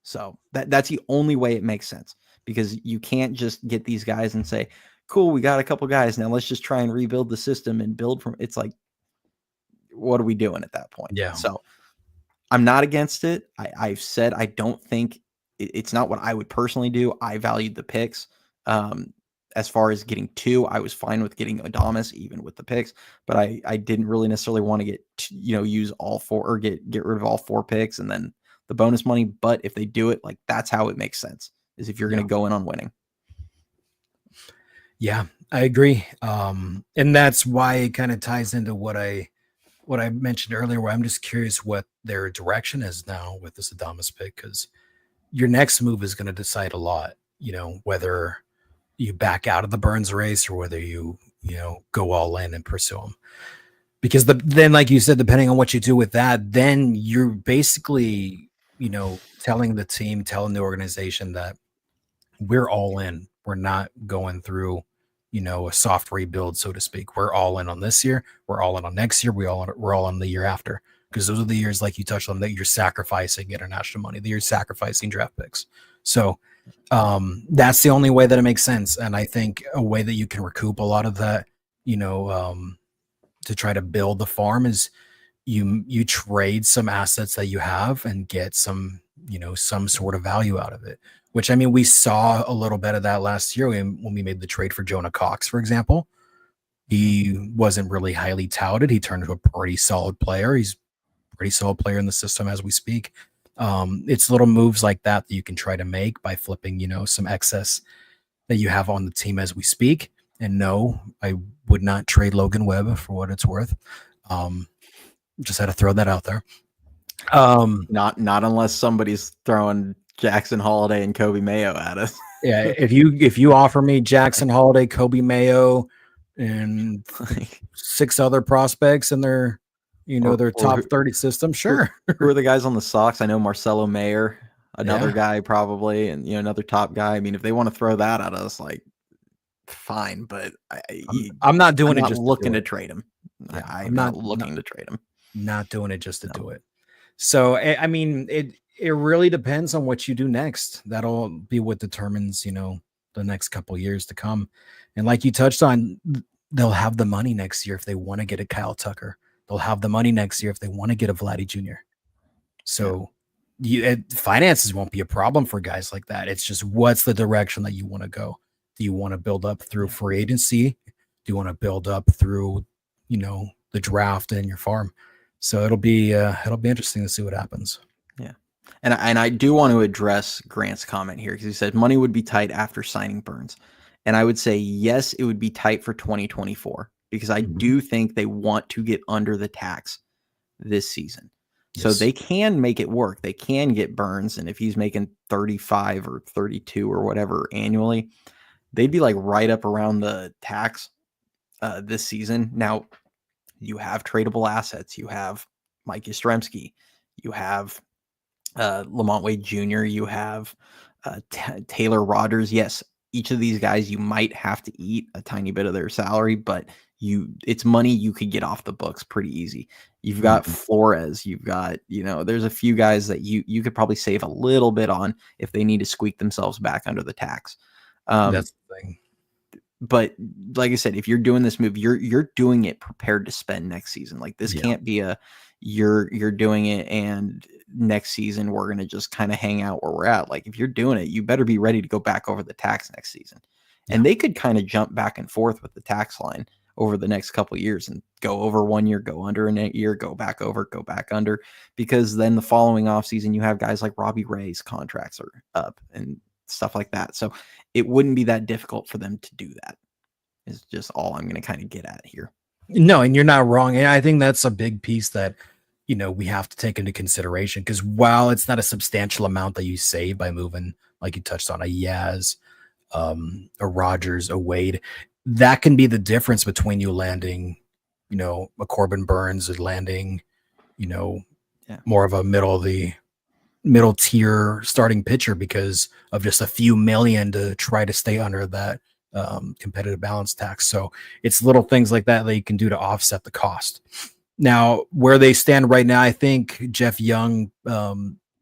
[SPEAKER 1] So that's the only way it makes sense, because you can't just get these guys and say, cool, we got a couple guys. Now let's just try and rebuild the system and build from. It's like, what are we doing at that point?
[SPEAKER 2] Yeah.
[SPEAKER 1] So I'm not against it. I've said I don't think it's not what I would personally do. I valued the picks. As far as getting 2, I was fine with getting Adames even with the picks, but I didn't really necessarily want to get, use all 4 or get rid of all 4 picks and then the bonus money. But if they do it, like, that's how it makes sense, is if you're going to go in on winning.
[SPEAKER 2] Yeah, I agree. And that's why it kind of ties into what I mentioned earlier, where I'm just curious what their direction is now with this Adames pick, because your next move is going to decide a lot, whether you back out of the Burns race or whether you go all in and pursue him. Because then, like you said, depending on what you do with that, then you're basically, telling the organization that we're all in. We're not going through, a soft rebuild, so to speak. We're all in on this year. We're all in on next year. We're all on the year after, because those are the years, like you touched on, that you're sacrificing international money, that you're sacrificing draft picks. So that's the only way that it makes sense. And I think a way that you can recoup a lot of that, to try to build the farm is you trade some assets that you have and get some, some sort of value out of it. Which, I mean, we saw a little bit of that last year when we made the trade for Jonah Cox, for example. He wasn't really highly touted. He turned into a pretty solid player. He's a pretty solid player in the system as we speak. It's little moves like that you can try to make by flipping, some excess that you have on the team as we speak. And no, I would not trade Logan Webb for what it's worth. Just had to throw that out there.
[SPEAKER 1] Not unless somebody's throwing Jackson Holiday and Kobe Mayo at us.
[SPEAKER 2] Yeah, if you offer me Jackson Holiday, Kobe Mayo, and 6 other prospects in their their top 30 system, sure.
[SPEAKER 1] Who are the guys on the Sox? I know Marcelo Mayer, another guy probably, and another top guy. I mean, if they want to throw that at us, like, fine, but
[SPEAKER 2] I'm not doing it.
[SPEAKER 1] Just looking to trade him.
[SPEAKER 2] Yeah,
[SPEAKER 1] I'm not looking to trade him.
[SPEAKER 2] Not doing it just to do it. So I mean, it really depends on what you do next. That'll be what determines, the next couple years to come. And like you touched on, they'll have the money next year if they want to get a Kyle Tucker. They'll have the money next year if they want to get a Vladdy Jr. So finances won't be a problem for guys like that. It's just, what's the direction that you want to go? Do you want to build up through free agency? Do you want to build up through, the draft and your farm? So it'll be interesting to see what happens.
[SPEAKER 1] Yeah. And I do want to address Grant's comment here because he said money would be tight after signing Burns. And I would say, yes, it would be tight for 2024 because I do think they want to get under the tax this season. So
[SPEAKER 2] Yes.
[SPEAKER 1] they can make it work. They can get Burns. And if he's making 35 or 32 or whatever annually, they'd be like right up around the tax this season. Now, you have tradable assets. You have Mike Yastrzemski. You have Lamont Wade Jr., you have Taylor Rodgers. Yes, each of these guys you might have to eat a tiny bit of their salary, but it's money you could get off the books pretty easy. You've got Flores, you've got, there's a few guys that you could probably save a little bit on if they need to squeak themselves back under the tax.
[SPEAKER 2] That's the thing.
[SPEAKER 1] But like I said, if you're doing this move, you're doing it prepared to spend next season. Like this can't be you're doing it and next season we're going to just kind of hang out where we're at. Like if you're doing it, you better be ready to go back over the tax next season. And they could kind of jump back and forth with the tax line over the next couple of years and go over 1 year, go under in a year, go back over, go back under, because then the following offseason you have guys like Robbie Ray's contracts are up and stuff like that. So it wouldn't be that difficult for them to do that. Is just all I'm going to kind of get at here.
[SPEAKER 2] No, and you're not wrong. And I think that's a big piece that, we have to take into consideration, because while it's not a substantial amount that you save by moving, like you touched on, a Yaz, a Rodgers, a Wade, that can be the difference between you landing, a Corbin Burns and landing, more of a middle tier starting pitcher because of just a few million to try to stay under that competitive balance tax. So it's little things like that you can do to offset the cost. Now, where they stand right now, I think Jeff Young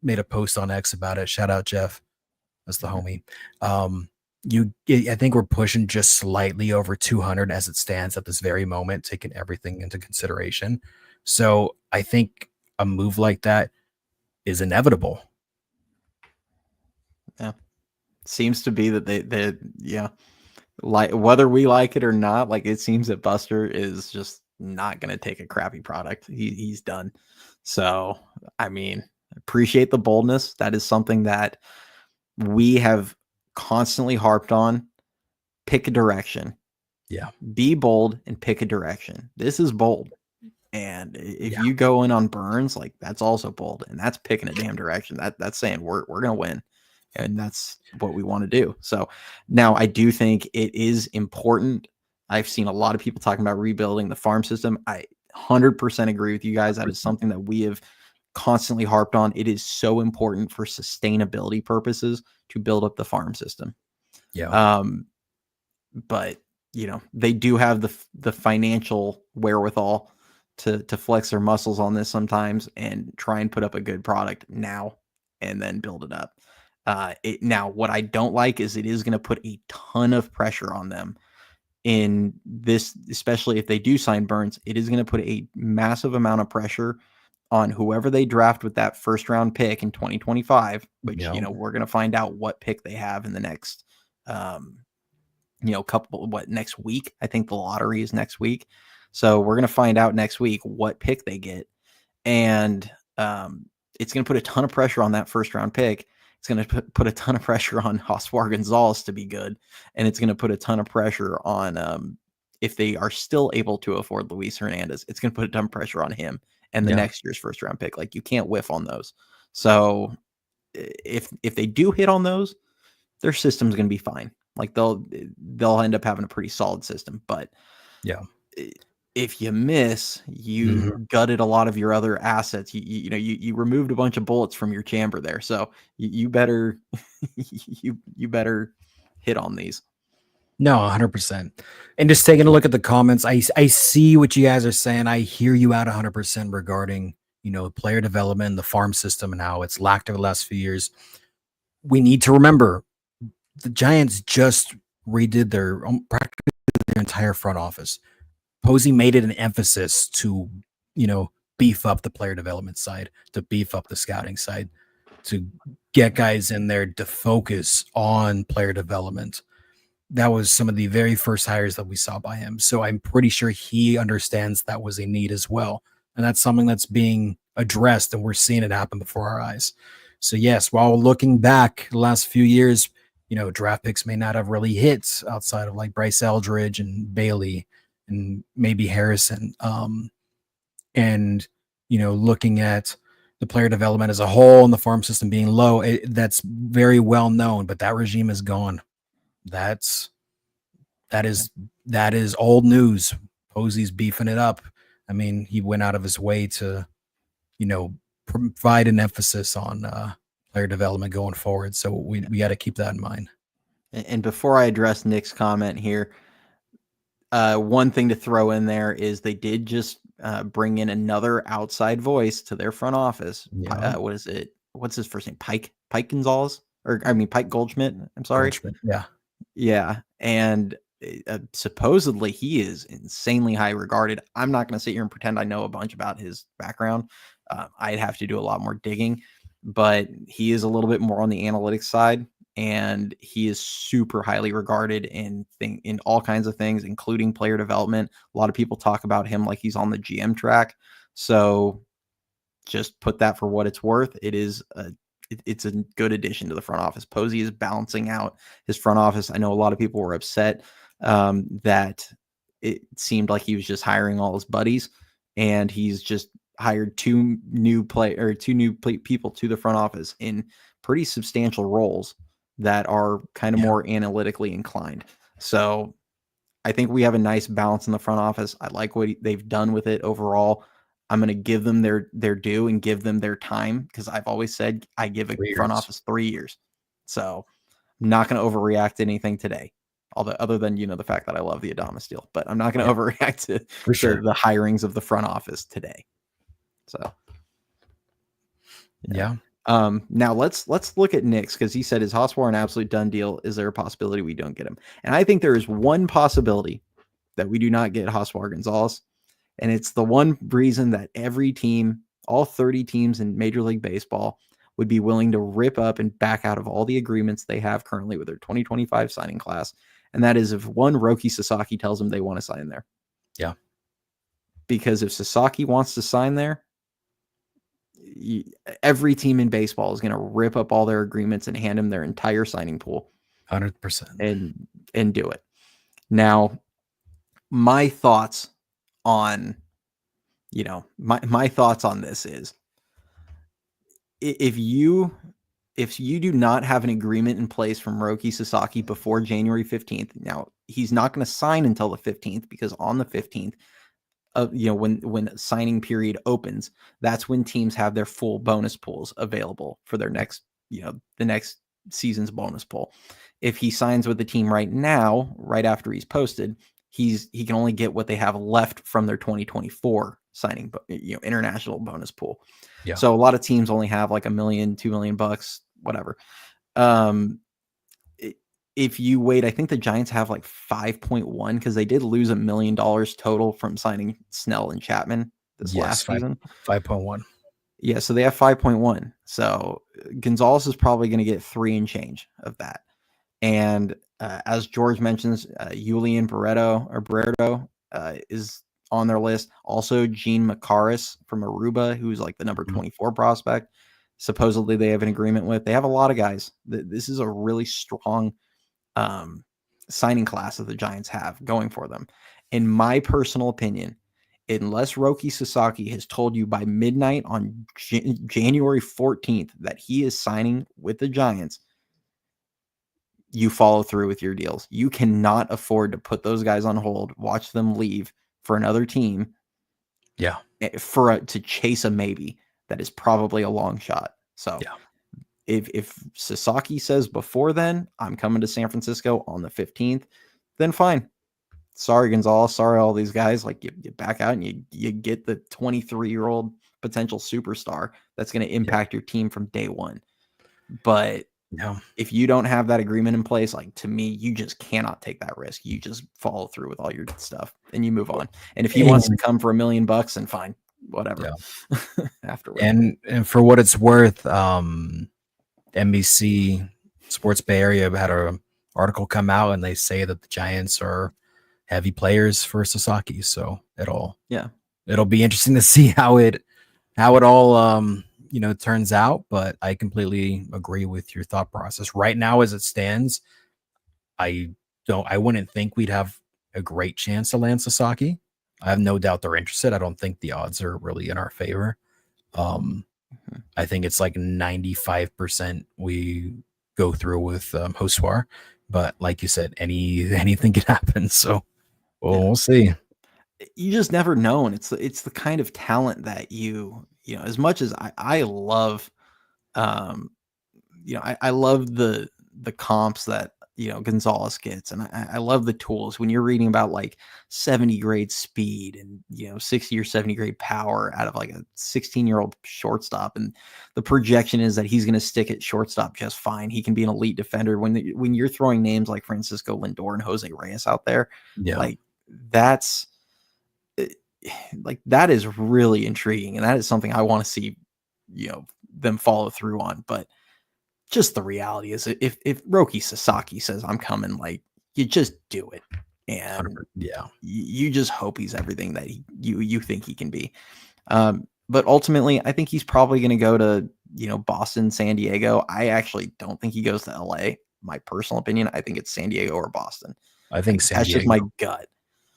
[SPEAKER 2] made a post on X about it. Shout out, Jeff. That's the homie. I think we're pushing just slightly over 200 as it stands at this very moment, taking everything into consideration. So I think a move like that is inevitable.
[SPEAKER 1] Yeah. Seems to be that they like whether we like it or not, like it seems that Buster is just not going to take a crappy product. He's done. So, I mean, appreciate the boldness. That is something that we have constantly harped on. Pick a direction.
[SPEAKER 2] Yeah.
[SPEAKER 1] Be bold and pick a direction. This is bold. And if you go in on Burns, like that's also bold, and that's picking a damn direction. That's saying we're going to win. And that's what we want to do. So now I do think it is important. I've seen a lot of people talking about rebuilding the farm system. I 100% agree with you guys. That is something that we have constantly harped on. It is so important for sustainability purposes to build up the farm system.
[SPEAKER 2] Yeah.
[SPEAKER 1] But they do have the financial wherewithal to flex their muscles on this sometimes and try and put up a good product now and then build it up. Now, what I don't like is it is going to put a ton of pressure on them in this, especially if they do sign Burns. It is going to put a massive amount of pressure on whoever they draft with that first round pick in 2025, which, we're going to find out what pick they have in the next, next week. I think the lottery is next week. So we're going to find out next week what pick they get. And it's going to put a ton of pressure on that first round pick. It's going to put a ton of pressure on Oswar Gonzalez to be good. And it's going to put a ton of pressure on, if they are still able to afford Luis Hernandez, it's going to put a ton of pressure on him and the next year's first round pick. Like you can't whiff on those. So if they do hit on those, their system's going to be fine. Like they'll end up having a pretty solid system. But if you miss, you gutted a lot of your other assets. You removed a bunch of bullets from your chamber there. So you better you better hit on these.
[SPEAKER 2] No, 100%. And just taking a look at the comments, I see what you guys are saying. I hear you out 100% regarding, player development, the farm system, and how it's lacked over the last few years. We need to remember the Giants just redid practically their entire front office. Posey made it an emphasis to, beef up the player development side, to beef up the scouting side, to get guys in there to focus on player development. That was some of the very first hires that we saw by him. So I'm pretty sure he understands that was a need as well. And that's something that's being addressed, and we're seeing it happen before our eyes. So yes, while looking back the last few years, draft picks may not have really hit outside of like Bryce Eldridge and Bailey and maybe Harrison. And looking at the player development as a whole and the farm system being low, that's very well known, but that regime is gone. That is old news. Posey's beefing it up. I mean, he went out of his way to, provide an emphasis on player development going forward. So we got to keep that in mind.
[SPEAKER 1] And before I address Nick's comment here, one thing to throw in there is they did just bring in another outside voice to their front office.
[SPEAKER 2] Yeah.
[SPEAKER 1] What is it? What's his first name? Pike Gonzalez, Pike Goldschmidt. I'm sorry.
[SPEAKER 2] Goldschmidt, yeah.
[SPEAKER 1] Yeah. And supposedly he is insanely high regarded. I'm not going to sit here and pretend I know a bunch about his background. I'd have to do a lot more digging, but he is a little bit more on the analytics side, and he is super highly regarded in all kinds of things, including player development. A lot of people talk about him like he's on the GM track. So just put that for what it's worth. It's a good addition to the front office. Posey is balancing out his front office. I know a lot of people were upset that it seemed like he was just hiring all his buddies, and he's just hired two new people to the front office in pretty substantial roles that are kind of more analytically inclined. So I think we have a nice balance in the front office. I like what they've done with it overall. I'm going to give them their due and give them their time, because I've always said I give a front office 3 years. So I'm not going to overreact to anything today, other than, the fact that I love the Adames deal, but I'm not going to overreact to the hirings of the front office today. So
[SPEAKER 2] yeah.
[SPEAKER 1] Now let's look at Nick's, because he said, is Hoswar an absolute done deal? Is there a possibility we don't get him? And I think there is one possibility that we do not get Hoswar Gonzalez. And it's the one reason that every team, all 30 teams in Major League Baseball, would be willing to rip up and back out of all the agreements they have currently with their 2025 signing class. And that is if one, Roki Sasaki tells them they want to sign there.
[SPEAKER 2] Yeah.
[SPEAKER 1] Because if Sasaki wants to sign there, every team in baseball is going to rip up all their agreements and hand them their entire signing pool.
[SPEAKER 2] 100%.
[SPEAKER 1] And do it. Now, my thoughts on, my thoughts on this is, if you do not have an agreement in place from Roki Sasaki before January 15th, now he's not going to sign until the 15th, because on the 15th, when signing period opens, that's when teams have their full bonus pools available for their next, the next season's bonus pool. If he signs with the team right now, right after he's posted, he can only get what they have left from their 2024 signing, international bonus pool.
[SPEAKER 2] Yeah.
[SPEAKER 1] So a lot of teams only have like $1 million, $2 million, whatever. If you wait, I think the Giants have like 5.1, because they did lose $1 million total from signing Snell and Chapman this last season.
[SPEAKER 2] 5.1.
[SPEAKER 1] Yeah, so they have 5.1. So Gonzalez is probably going to get 3 and change of that. And as George mentions, Julian Barreto is on their list. Also, Gene Macaris from Aruba, who's like the number 24 prospect. Supposedly they have an agreement with. They have a lot of guys. This is a really strong signing class that the Giants have going for them. In my personal opinion, unless Roki Sasaki has told you by midnight on January 14th that he is signing with the Giants, you follow through with your deals. You cannot afford to put those guys on hold, watch them leave for another team.
[SPEAKER 2] Yeah.
[SPEAKER 1] To chase a maybe that is probably a long shot. So if Sasaki says before then, I'm coming to San Francisco on the 15th, then fine. Sorry, Gonzalez. Sorry, all these guys. Like, you back out and you get the 23-year-old potential superstar that's going to impact your team from day one. But if you don't have that agreement in place, like, to me, you just cannot take that risk. You just follow through with all your stuff and you move on. And if he wants to come for $1 million, then fine, whatever. Afterwards.
[SPEAKER 2] And for what it's worth, NBC Sports Bay Area had an article come out, and they say that the Giants are heavy players for Sasaki. So it'll it'll be interesting to see how it all turns out. But I completely agree with your thought process. Right now, as it stands, I I wouldn't think we'd have a great chance to land Sasaki. I have no doubt they're interested. I don't think the odds are really in our favor. I think it's like 95% we go through with Hoswar, but like you said, anything can happen. So we'll see.
[SPEAKER 1] You just never know, and it's the kind of talent that as much as I love, um, I love the comps that Gonzalez gets, and I love the tools when you're reading about like 70 grade speed and 60 or 70 grade power out of like a 16-year-old shortstop, and the projection is that he's going to stick at shortstop just fine. He can be an elite defender. When you're throwing names like Francisco Lindor and Jose Reyes out there,
[SPEAKER 2] Yeah,
[SPEAKER 1] like that's like that is really intriguing, and that is something I want to see them follow through on. But just the reality is, if Roki Sasaki says I'm coming, like, you just do it, and
[SPEAKER 2] yeah,
[SPEAKER 1] you just hope he's everything that you think he can be. But ultimately, I think he's probably going to go to Boston, San Diego. I actually don't think he goes to LA. My personal opinion, I think it's San Diego or Boston.
[SPEAKER 2] I think San
[SPEAKER 1] that's
[SPEAKER 2] Diego.
[SPEAKER 1] just my gut.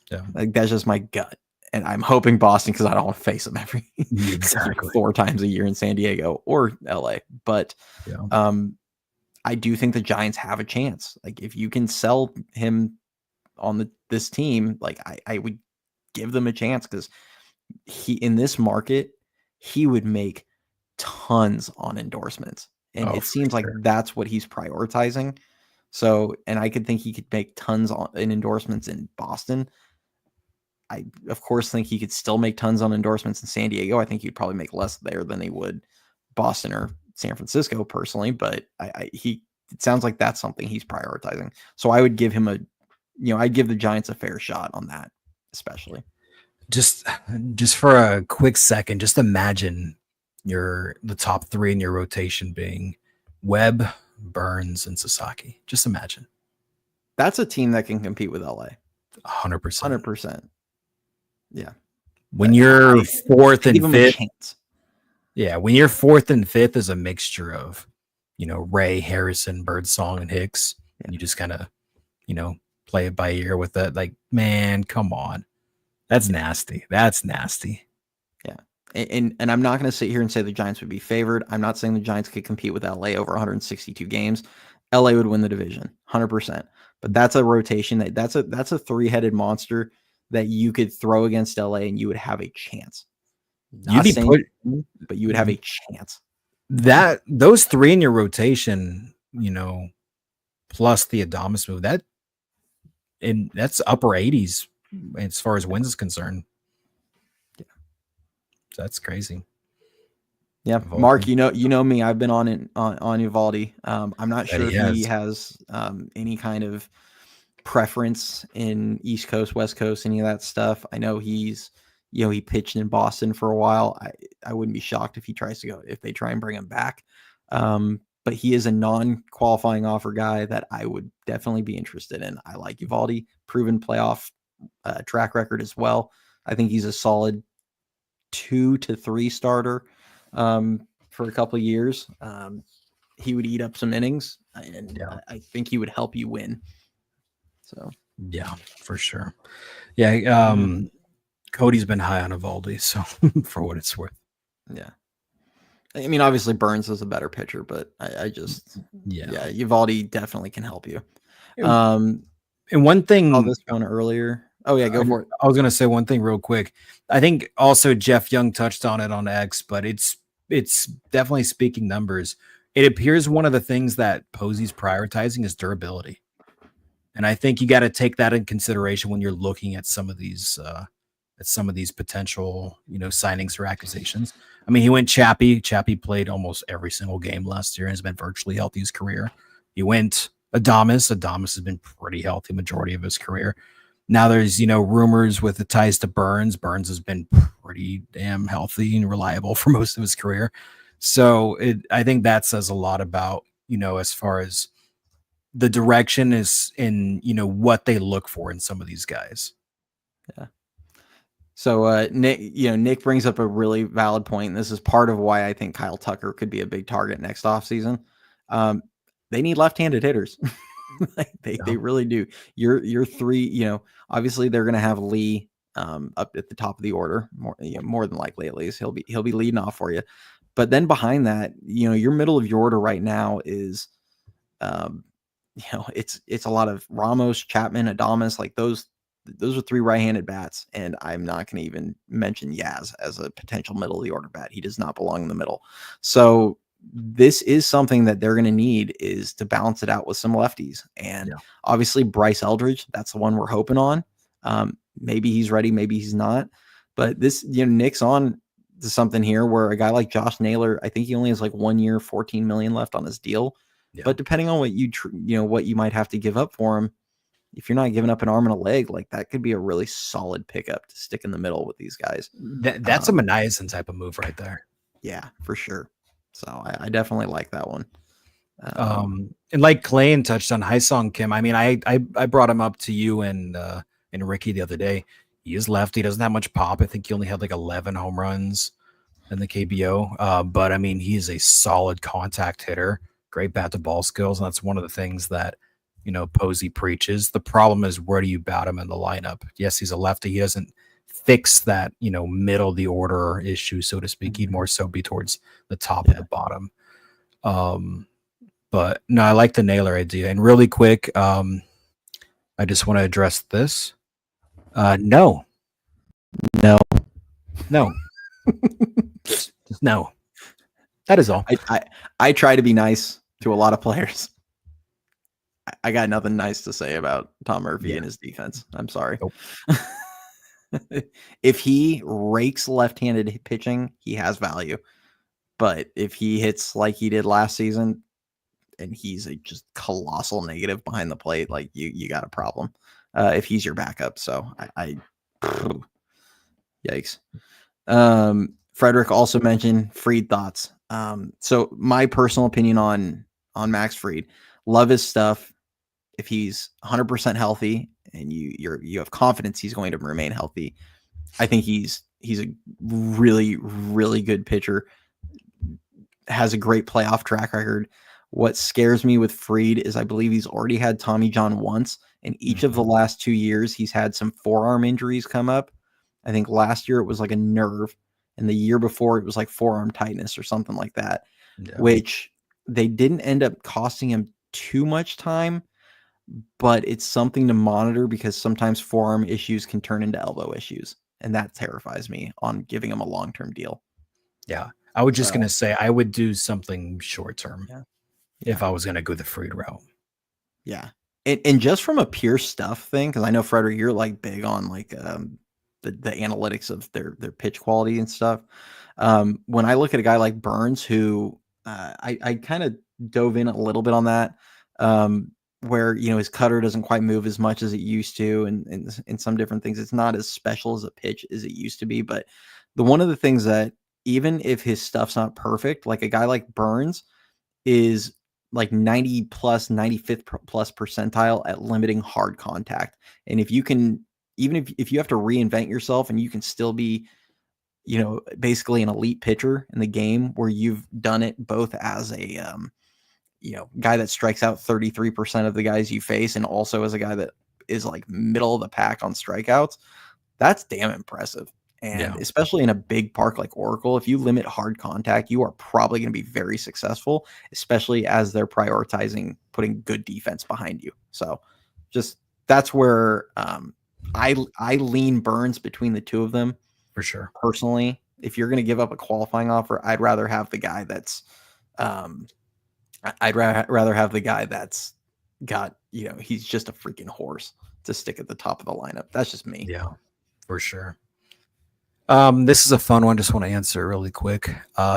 [SPEAKER 2] Yeah.
[SPEAKER 1] Like, that's just my gut. And I'm hoping Boston, because I don't want to face them
[SPEAKER 2] Exactly.
[SPEAKER 1] 4 times a year in San Diego or LA. But I do think the Giants have a chance. Like, if you can sell him on this team, like, I would give them a chance, because in this market, he would make tons on endorsements. And it seems like that's what he's prioritizing. So, and I could think he could make tons in endorsements in Boston. I, of course, think he could still make tons on endorsements in San Diego. I think he'd probably make less there than he would Boston or San Francisco personally, but it sounds like that's something he's prioritizing. So I would give him I'd give the Giants a fair shot on that, especially.
[SPEAKER 2] Just for a quick second, just imagine the top 3 in your rotation being Webb, Burns, and Sasaki. Just imagine.
[SPEAKER 1] That's a team that can compete with LA.
[SPEAKER 2] 100%.
[SPEAKER 1] 100%. Yeah.
[SPEAKER 2] When you're 4th and 5th. Yeah, when you're 4th and 5th is a mixture of, Ray, Harrison, Birdsong, and Hicks. And you just kind of, play it by ear with that. Like, man, come on. That's nasty. That's nasty.
[SPEAKER 1] Yeah. And I'm not going to sit here and say the Giants would be favored. I'm not saying the Giants could compete with LA over 162 games. LA would win the division 100%. But that's a rotation that's a 3-headed monster that you could throw against LA and you would have a chance. But you would have a chance.
[SPEAKER 2] Those 3 in your rotation, plus the Adames move, that's upper 80s as far as wins is concerned.
[SPEAKER 1] Yeah.
[SPEAKER 2] So that's crazy.
[SPEAKER 1] Yeah, Evaldi. Mark, you know me. I've been on Evaldi. I'm not sure if he has any kind of preference in East Coast, West Coast, any of that stuff. I know he's, he pitched in Boston for a while. I wouldn't be shocked if he tries to go, if they try and bring him back. But he is a non-qualifying offer guy that I would definitely be interested in. I like Evaldi, proven playoff track record as well. I think he's a solid 2 to 3 starter for a couple of years. He would eat up some innings, and I think he would help you win. So
[SPEAKER 2] yeah, for sure. Yeah, Cody's been high on Evaldi, so for what it's worth.
[SPEAKER 1] Yeah. I mean, obviously Burns is a better pitcher, but I just Evaldi definitely can help you.
[SPEAKER 2] And one thing
[SPEAKER 1] I saw this one earlier. Oh yeah, go for it.
[SPEAKER 2] I was gonna say one thing real quick. I think also Jeff Young touched on it on X, but it's definitely speaking numbers. It appears one of the things that Posey's prioritizing is durability. And I think you got to take that in consideration when you're looking at some of these potential, signings or acquisitions. I mean, he went Chappie. Chappie played almost every single game last year and has been virtually healthy his career. He went Adames. Adames has been pretty healthy majority of his career. Now there's, rumors with the ties to Burns. Burns has been pretty damn healthy and reliable for most of his career. So I think that says a lot about, as far as the direction is in, what they look for in some of these guys.
[SPEAKER 1] Yeah. So Nick brings up a really valid point. And this is part of why I think Kyle Tucker could be a big target next offseason. They need left-handed hitters. Like they really do. Your three, obviously they're gonna have Lee up at the top of the order, more than likely, at least. He'll be leading off for you. But then behind that, your middle of your order right now is it's a lot of Ramos, Chapman, Adames, like those are three right-handed bats, and I'm not going to even mention Yaz as a potential middle of the order bat. He does not belong in the middle. So this is something that they're going to need, is to balance it out with some lefties. And obviously Bryce Eldridge, that's the one we're hoping on. Maybe he's ready, maybe he's not. But this, Nick's on to something here where a guy like Josh Naylor, I think he only has like 1 year, 14 million left on his deal. Yeah. But depending on what what you might have to give up for him, if you're not giving up an arm and a leg, like that could be a really solid pickup to stick in the middle with these guys.
[SPEAKER 2] That's a Maniason type of move right there.
[SPEAKER 1] Yeah, for sure. So I definitely like that one.
[SPEAKER 2] And like Clayton touched on Haesung Kim. I mean, I brought him up to you and Ricky the other day. He is lefty. He doesn't have much pop. I think he only had like 11 home runs in the KBO. But I mean, he is a solid contact hitter, great bat to ball skills. And that's one of the things that, Posey preaches. The problem is, where do you bat him in the lineup? Yes, he's a lefty. He doesn't fix that, middle of the order issue, so to speak. He'd more so be towards the top of the bottom. But no, I like the Naylor idea. And really quick, I just want to address this. No. Just no. That is all.
[SPEAKER 1] I try to be nice to a lot of players. I got nothing nice to say about Tom Murphy and his defense. I'm sorry. Nope. If he rakes left-handed pitching, he has value. But if he hits like he did last season, and he's a just colossal negative behind the plate, like you got a problem. If he's your backup. So yikes. Frederick also mentioned Fried thoughts. So my personal opinion on Max Fried, love his stuff. If he's 100% healthy and you have confidence he's going to remain healthy, I think he's a really, really good pitcher. Has a great playoff track record. What scares me with Fried is I believe he's already had Tommy John once, and each of the last 2 years he's had some forearm injuries come up. I think last year it was like a nerve, and the year before it was like forearm tightness or something like that, which they didn't end up costing him too much time, but it's something to monitor because sometimes forearm issues can turn into elbow issues, and that terrifies me on giving him a long-term deal.
[SPEAKER 2] Yeah. I was just going to say I would do something short-term if I was going to go the Fried route.
[SPEAKER 1] Yeah. And just from a pure stuff thing, because I know, Frederick, you're like big on like the analytics of their pitch quality and stuff. When I look at a guy like Burns, who I kind of dove in a little bit on that, where, his cutter doesn't quite move as much as it used to, and in some different things, it's not as special as a pitch as it used to be. But one of the things that, even if his stuff's not perfect, like a guy like Burns is like 90 plus, 95th plus percentile at limiting hard contact. And if you can, even if you have to reinvent yourself and you can still be, basically an elite pitcher in the game, where you've done it both as a, guy that strikes out 33% of the guys you face, and also as a guy that is like middle of the pack on strikeouts, that's damn impressive. And especially in a big park like Oracle, if you limit hard contact, you are probably going to be very successful, especially as they're prioritizing putting good defense behind you. So just that's where I lean Burns between the two of them.
[SPEAKER 2] For sure.
[SPEAKER 1] Personally, if you're going to give up a qualifying offer, I'd rather have the guy that's rather have the guy that's got, he's just a freaking horse to stick at the top of the lineup. That's just me.
[SPEAKER 2] Yeah, for sure. This is a fun one. Just want to answer really quick.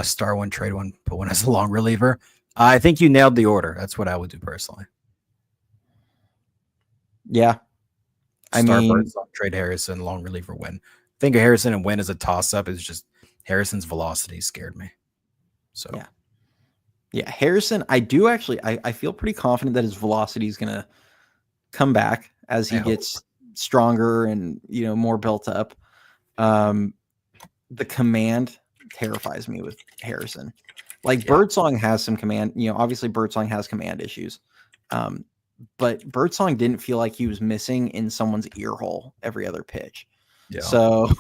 [SPEAKER 2] Star one, trade one, put one as a long reliever. I think you nailed the order. That's what I would do personally.
[SPEAKER 1] Yeah.
[SPEAKER 2] Burns, trade Harrison, long reliever, win. I think Harrison and win as a toss-up. Is just Harrison's velocity scared me. So
[SPEAKER 1] yeah, Harrison, I do actually, I feel pretty confident that his velocity is going to come back as he gets stronger and, more built up. Um, the command terrifies me with Harrison. Like
[SPEAKER 2] Yeah.
[SPEAKER 1] Birdsong has some command, obviously Birdsong has command issues. But Birdsong didn't feel like he was missing in someone's ear hole every other pitch.
[SPEAKER 2] Yeah.
[SPEAKER 1] So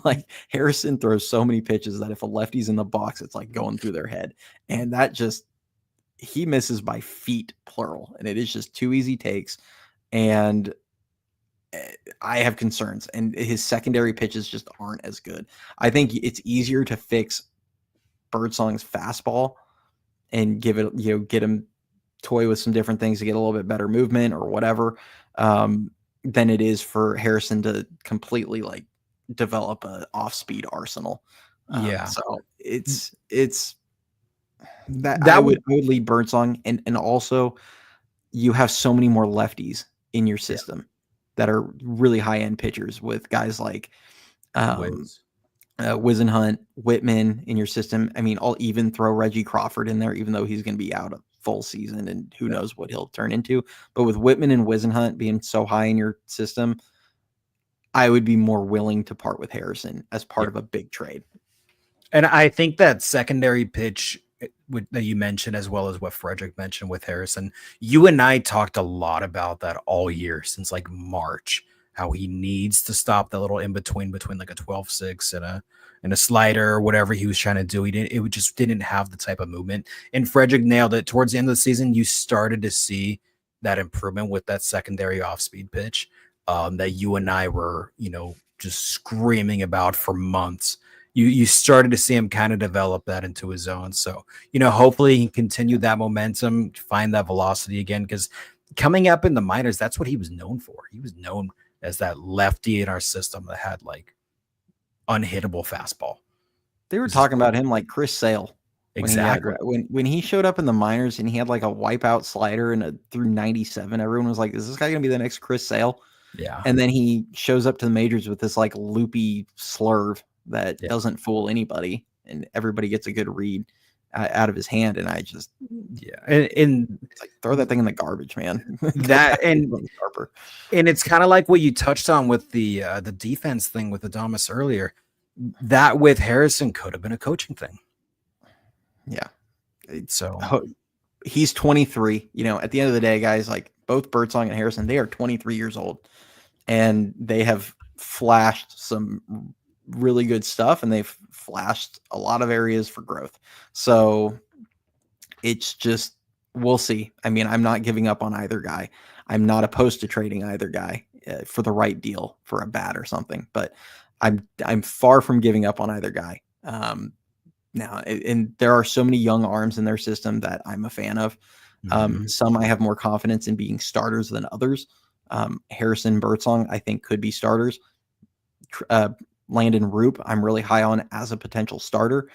[SPEAKER 1] like Harrison throws so many pitches that if a lefty's in the box, it's like going through their head. And that just, he misses by feet, plural. And it is just two easy takes. And I have concerns. And his secondary pitches just aren't as good. I think it's easier to fix Birdsong's fastball and give it, get him toy with some different things to get a little bit better movement or whatever, than it is for Harrison to completely like develop a off-speed arsenal.
[SPEAKER 2] Yeah.
[SPEAKER 1] So it's that
[SPEAKER 2] That
[SPEAKER 1] I would lead Birdsong, and also you have so many more lefties in your system that are really high-end pitchers with guys like Wizenhunt, Whitman in your system. I mean, I'll even throw Reggie Crawford in there, even though he's going to be out a full season and who knows what he'll turn into. But with Whitman and Wizenhunt being so high in your system, I would be more willing to part with Harrison as part of a big trade.
[SPEAKER 2] And I think that secondary pitch that you mentioned, as well as what Frederick mentioned with Harrison, you and I talked a lot about that all year since like March, how he needs to stop the little in between like a 12-6 and a slider or whatever he was trying to do. It just didn't have the type of movement. And Frederick nailed it. Towards the end of the season, you started to see that improvement with that secondary off-speed pitch that you and I were, just screaming about for months. You started to see him kind of develop that into his own. So, hopefully he can continue that momentum, find that velocity again, because coming up in the minors, that's what he was known for. He was known as that lefty in our system that had like unhittable fastball.
[SPEAKER 1] They were talking about him like Chris Sale.
[SPEAKER 2] Exactly.
[SPEAKER 1] When he showed up in the minors and he had like a wipeout slider and through 97, everyone was like, is this guy going to be the next Chris Sale?
[SPEAKER 2] Yeah.
[SPEAKER 1] And then he shows up to the majors with this like loopy slurve that doesn't fool anybody, and everybody gets a good read out of his hand. And I just,
[SPEAKER 2] and
[SPEAKER 1] it's like, throw that thing in the garbage, man.
[SPEAKER 2] And it's kind of like what you touched on with the defense thing with Adames earlier. That with Harrison could have been a coaching thing.
[SPEAKER 1] Yeah.
[SPEAKER 2] So
[SPEAKER 1] he's 23. At the end of the day, guys, like both Birdsong and Harrison, they are 23 years old, and they have flashed some really good stuff, and they've flashed a lot of areas for growth. So it's just, we'll see. I mean, I'm not giving up on either guy. I'm not opposed to trading either guy for the right deal for a bat or something, but I'm far from giving up on either guy. Now, and there are so many young arms in their system that I'm a fan of. Some I have more confidence in being starters than others. Harrison, Birdsong, I think could be starters. Landon Roop, I'm really high on as a potential starter.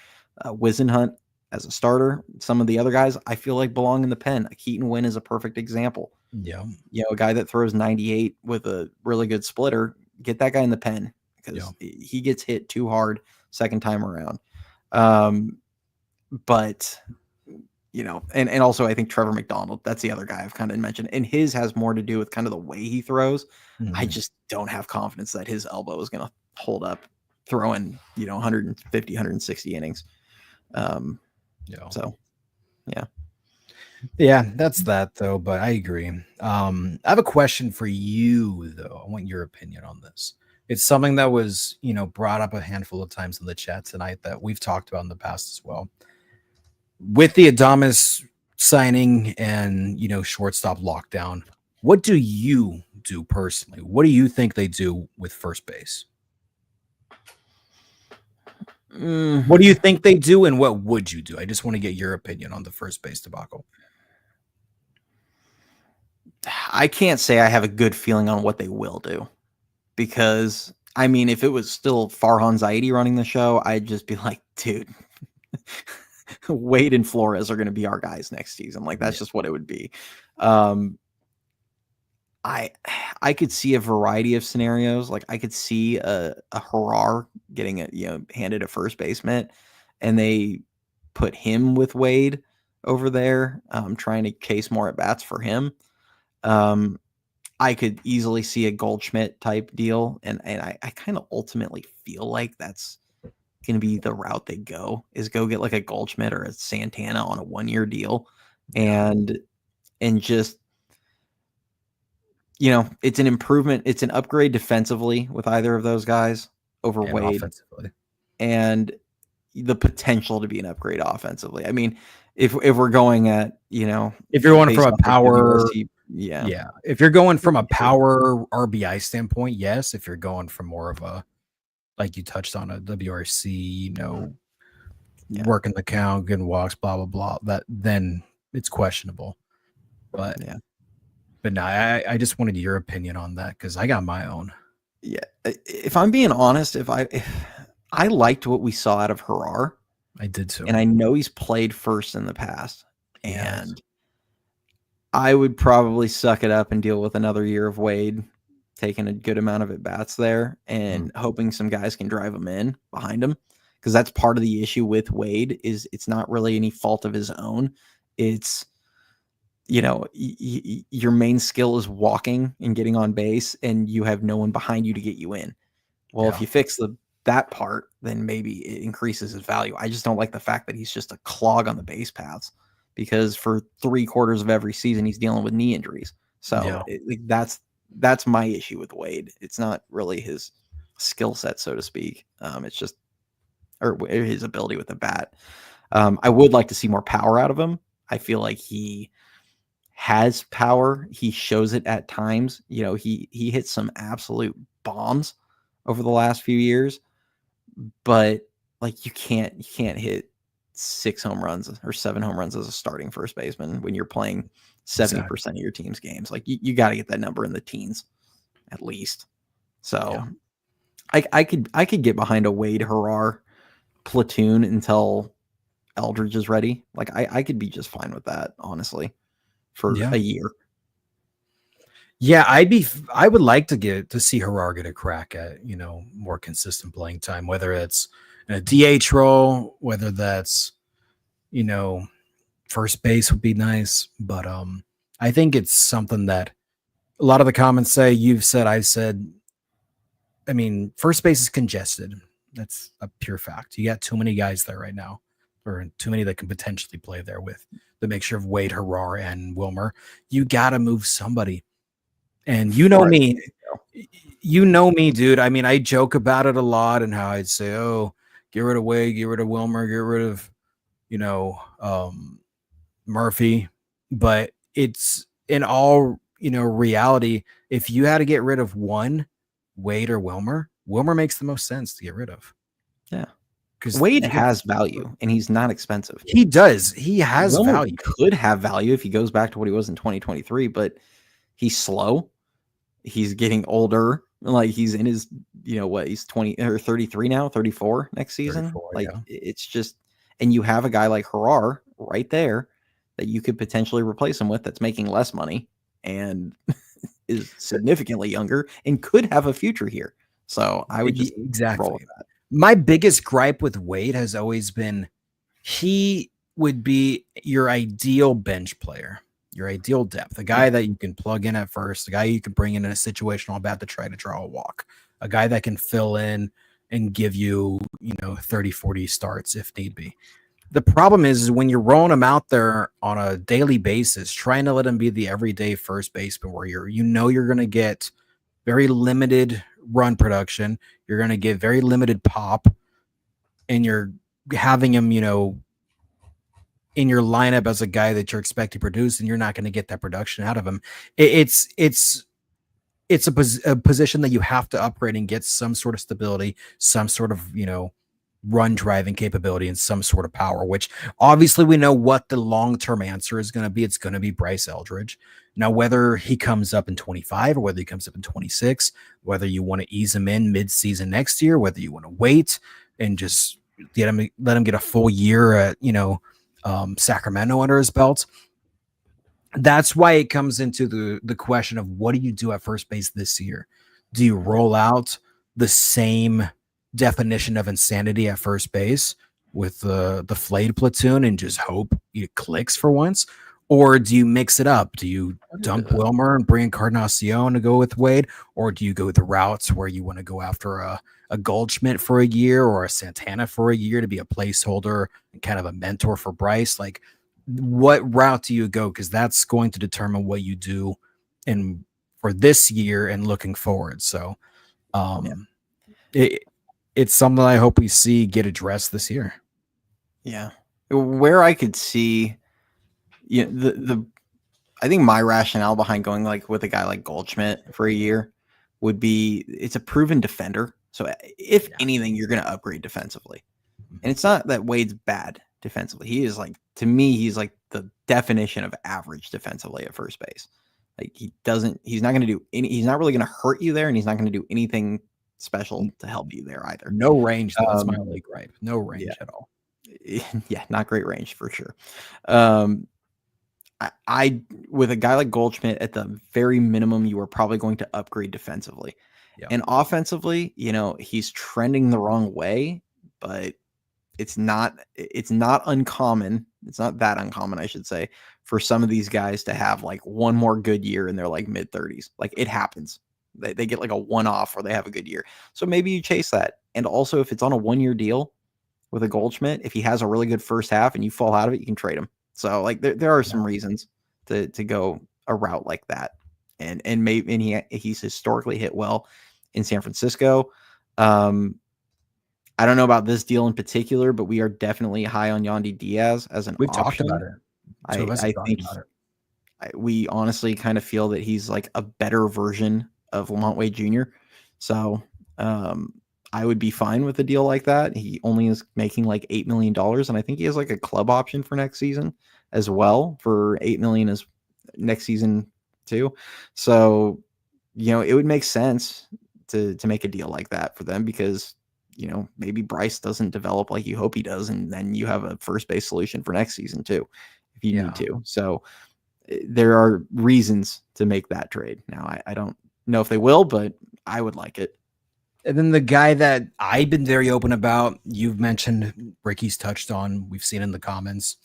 [SPEAKER 1] Wizenhunt as a starter. Some of the other guys I feel like belong in the pen. Keaton Wynn is a perfect example.
[SPEAKER 2] Yeah.
[SPEAKER 1] A guy that throws 98 with a really good splitter, get that guy in the pen because he gets hit too hard second time around. But and also I think Trevor McDonald, that's the other guy I've kind of mentioned, and his has more to do with kind of the way he throws. I just don't have confidence that his elbow is going to hold up throwing, 150, 160 innings. So
[SPEAKER 2] yeah, that's that though. But I agree. I have a question for you though. I want your opinion on this. It's something that was, brought up a handful of times in the chat tonight that we've talked about in the past as well. With the Adames signing and, shortstop lockdown, what do you do personally? What do you think they do with first base? What do you think they do, and what would you do? I just want to get your opinion on the first base debacle.
[SPEAKER 1] I can't say I have a good feeling on what they will do, because I mean, if it was still Farhan Zaidi running the show, I'd just be like, dude, Wade and Flores are going to be our guys next season. Like, that's just what it would be. I could see a variety of scenarios. Like, I could see a Harar getting handed a first baseman, and they put him with Wade over there, trying to chase more at bats for him. I could easily see a Goldschmidt type deal, and I kind of ultimately feel like that's going to be the route they go, is go get like a Goldschmidt or a Santana on a 1-year deal,
[SPEAKER 2] Yeah.
[SPEAKER 1] and just, it's an improvement, it's an upgrade defensively with either of those guys over
[SPEAKER 2] And
[SPEAKER 1] Wade,
[SPEAKER 2] offensively.
[SPEAKER 1] and the potential to be an upgrade offensively. I mean, if we're going at,
[SPEAKER 2] If you're going
[SPEAKER 1] based
[SPEAKER 2] from a
[SPEAKER 1] off of
[SPEAKER 2] power,
[SPEAKER 1] WRC, yeah,
[SPEAKER 2] yeah. If you're going from a power RBI standpoint, yes. If you're going from more of a, like you touched on, a WRC,
[SPEAKER 1] yeah,
[SPEAKER 2] working the count, getting walks, blah blah blah, that then it's questionable. But
[SPEAKER 1] yeah.
[SPEAKER 2] but no, I just wanted your opinion on that because I got my own.
[SPEAKER 1] Yeah, if I'm being honest, if I liked what we saw out of Harar,
[SPEAKER 2] I did too.
[SPEAKER 1] and I know he's played first in the past,
[SPEAKER 2] He has.
[SPEAKER 1] and I would probably suck it up and deal with another year of Wade taking a good amount of at bats there and hoping some guys can drive him in behind him, because that's part of the issue with Wade. Is it's not really any fault of his own. It's, your main skill is walking and getting on base, and you have no one behind you to get you in. Well, if
[SPEAKER 2] Yeah.
[SPEAKER 1] you fix that part, then maybe it increases his value. I just don't like the fact that he's just a clog on the base paths, because for 3/4 of every season he's dealing with knee injuries. So that's my issue with Wade. It's not really his skill set, so to speak. It's just, or his ability with the bat. I would like to see more power out of him. I feel like he has power. He shows it at times. He hits some absolute bombs over the last few years, but like you can't hit 6 home runs or 7 home runs as a starting first baseman when you're playing 70% of your team's games. Like you got to get that number in the teens at least. So I could get behind a Wade Harar platoon until Eldridge is ready. Like I could be just fine with that, honestly, for a year.
[SPEAKER 2] Yeah, I would like to see Harar get a crack at, more consistent playing time, whether it's in a DH role, whether that's, first base would be nice. But I think it's something that a lot of the comments say, you've said, I've said. I mean, first base is congested. That's a pure fact. You got too many guys there right now, or too many that can potentially play there with the mixture of Wade, Harar, and Wilmer. You got to move somebody. And you know me, dude. I mean, I joke about it a lot and how I'd say, oh, get rid of Wade, get rid of Wilmer, get rid of, Murphy. But it's in all, reality, if you had to get rid of one, Wade or Wilmer makes the most sense to get rid of.
[SPEAKER 1] Yeah. Because Wade has value and he's not expensive.
[SPEAKER 2] He does. He has value.
[SPEAKER 1] Could have value if he goes back to what he was in 2023, but he's slow. He's getting older. Like he's in his, he's 20 or 33 now, 34 next season. It's just, and you have a guy like Harar right there that you could potentially replace him with, that's making less money and is significantly younger and could have a future here. So I would just roll with that.
[SPEAKER 2] My biggest gripe with Wade has always been he would be your ideal bench player, your ideal depth, a guy that you can plug in at first, a guy you can bring in a situational bat to try to draw a walk, a guy that can fill in and give you, 30, 40 starts if need be. The problem is when you're rolling him out there on a daily basis, trying to let him be the everyday first baseman where you're going to get very limited run production. You're going to get very limited pop, and you're having him, in your lineup as a guy that you're expecting to produce, and you're not going to get that production out of him. It's a position that you have to upgrade and get some sort of stability, some sort of, run driving capability and some sort of power, which obviously we know what the long-term answer is going to be. It's going to be Bryce Eldridge. Now, whether he comes up in 25 or whether he comes up in 26, whether you want to ease him in mid-season next year, whether you want to wait and just let him get a full year at, Sacramento under his belt. That's why it comes into the question of what do you do at first base this year? Do you roll out the same definition of insanity at first base with the flayed platoon and just hope it clicks for once? Or do you mix it up? Do you
[SPEAKER 1] I would do
[SPEAKER 2] dump
[SPEAKER 1] that.
[SPEAKER 2] Wilmer and bring Encarnacion to go with Wade? Or do you go the routes where you want to go after a Goldschmidt for a year or a Santana for a year to be a placeholder and kind of a mentor for Bryce? Like, what route do you go? Because that's going to determine what you do in for this year and looking forward. So
[SPEAKER 1] Yeah.
[SPEAKER 2] it, it's something I hope we see get addressed this year.
[SPEAKER 1] Yeah. Where I could see, the I think my rationale behind going like with a guy like Goldschmidt for a year would be it's a proven defender. So if
[SPEAKER 2] Yeah.
[SPEAKER 1] anything, you're going to upgrade defensively. And it's not that Wade's bad defensively. He is like, to me, he's like the definition of average defensively at first base. Like he's not going to do he's not really going to hurt you there, and he's not going to do anything special to help you there either.
[SPEAKER 2] No range, though. That's my
[SPEAKER 1] Um,
[SPEAKER 2] only gripe. No range
[SPEAKER 1] yeah,
[SPEAKER 2] at all.
[SPEAKER 1] yeah, not great range for sure. Um, I with a guy like Goldschmidt, at the very minimum, you are probably going to upgrade defensively.
[SPEAKER 2] Yeah.
[SPEAKER 1] And offensively, he's trending the wrong way, but it's not uncommon. It's not that uncommon, I should say, for some of these guys to have like one more good year in their like mid 30s. Like it happens. They get like a one off or they have a good year. So maybe you chase that. And also, if it's on a 1 year deal with a Goldschmidt, if he has a really good first half and you fall out of it, you can trade him. So like there are some reasons to go a route like that. And maybe he's historically hit well in San Francisco. I don't know about this deal in particular, but we are definitely high on Yandy Diaz as an
[SPEAKER 2] We've
[SPEAKER 1] option.
[SPEAKER 2] talked about it. Two of us
[SPEAKER 1] I
[SPEAKER 2] have talked
[SPEAKER 1] think
[SPEAKER 2] about it.
[SPEAKER 1] we honestly kind of feel that he's like a better version of Lamont Wade Jr. So I would be fine with a deal like that. He only is making like $8 million, and I think he has like a club option for next season as well for $8 million as next season too. So it would make sense to make a deal like that for them because maybe Bryce doesn't develop like you hope he does, and then you have a first base solution for next season too, if you need to. So there are reasons to make that trade. Now, I don't know if they will, but I would like it.
[SPEAKER 2] And then the guy that I've been very open about, you've mentioned, Ricky's touched on, we've seen in the comments,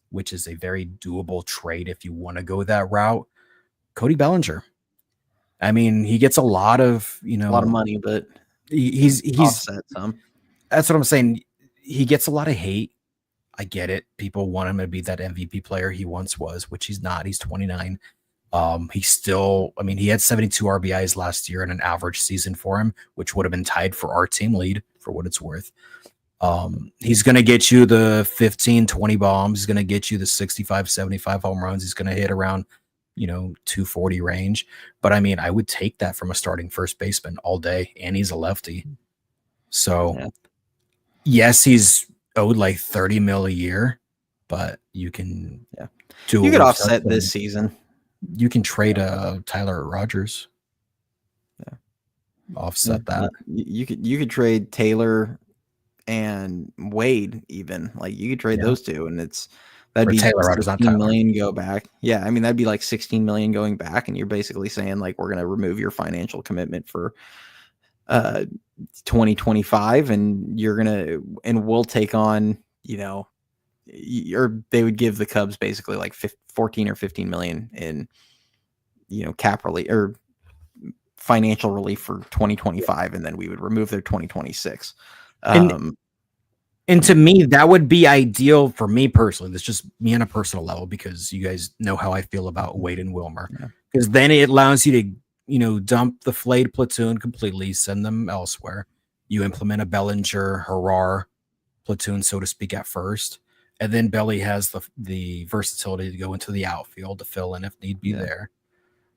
[SPEAKER 2] which is a very doable trade if you want to go that route. Cody Bellinger. I mean, he gets a lot of,
[SPEAKER 1] a lot of money, but
[SPEAKER 2] he's
[SPEAKER 1] offset some.
[SPEAKER 2] That's what I'm saying. He gets a lot of hate. I get it. People want him to be that MVP player he once was, which he's not. He's 29. He's still, I mean, he had 72 RBIs last year in an average season for him, which would have been tied for our team lead for what it's worth. He's going to get you the 15, 20 bombs. He's going to get you the 65, 75 home runs. He's going to hit around, 240 range. But I mean, I would take that from a starting first baseman all day, and he's a lefty. So yes, he's owed like 30 mil a year, but you can
[SPEAKER 1] you could offset this season.
[SPEAKER 2] You can trade Tyler Rogers.
[SPEAKER 1] Yeah.
[SPEAKER 2] Offset that.
[SPEAKER 1] You could trade Taylor and Wade even. Like you could trade those two, and that'd be
[SPEAKER 2] Taylor Rogers, not
[SPEAKER 1] 16 million go back. Yeah, I mean that'd be like 16 million going back, and you're basically saying like we're gonna remove your financial commitment for 2025, and we'll take on, or they would give the Cubs basically like 14 or 15 million in, cap relief or financial relief for 2025, and then we would remove their 2026.
[SPEAKER 2] And to me, that would be ideal for me personally. That's just me on a personal level, because you guys know how I feel about Wade and Wilmer. Because then it allows you to, dump the flayed platoon completely, send them elsewhere. You implement a Bellinger, Harar platoon, so to speak, at first. And then Belly has the versatility to go into the outfield to fill in if need be there.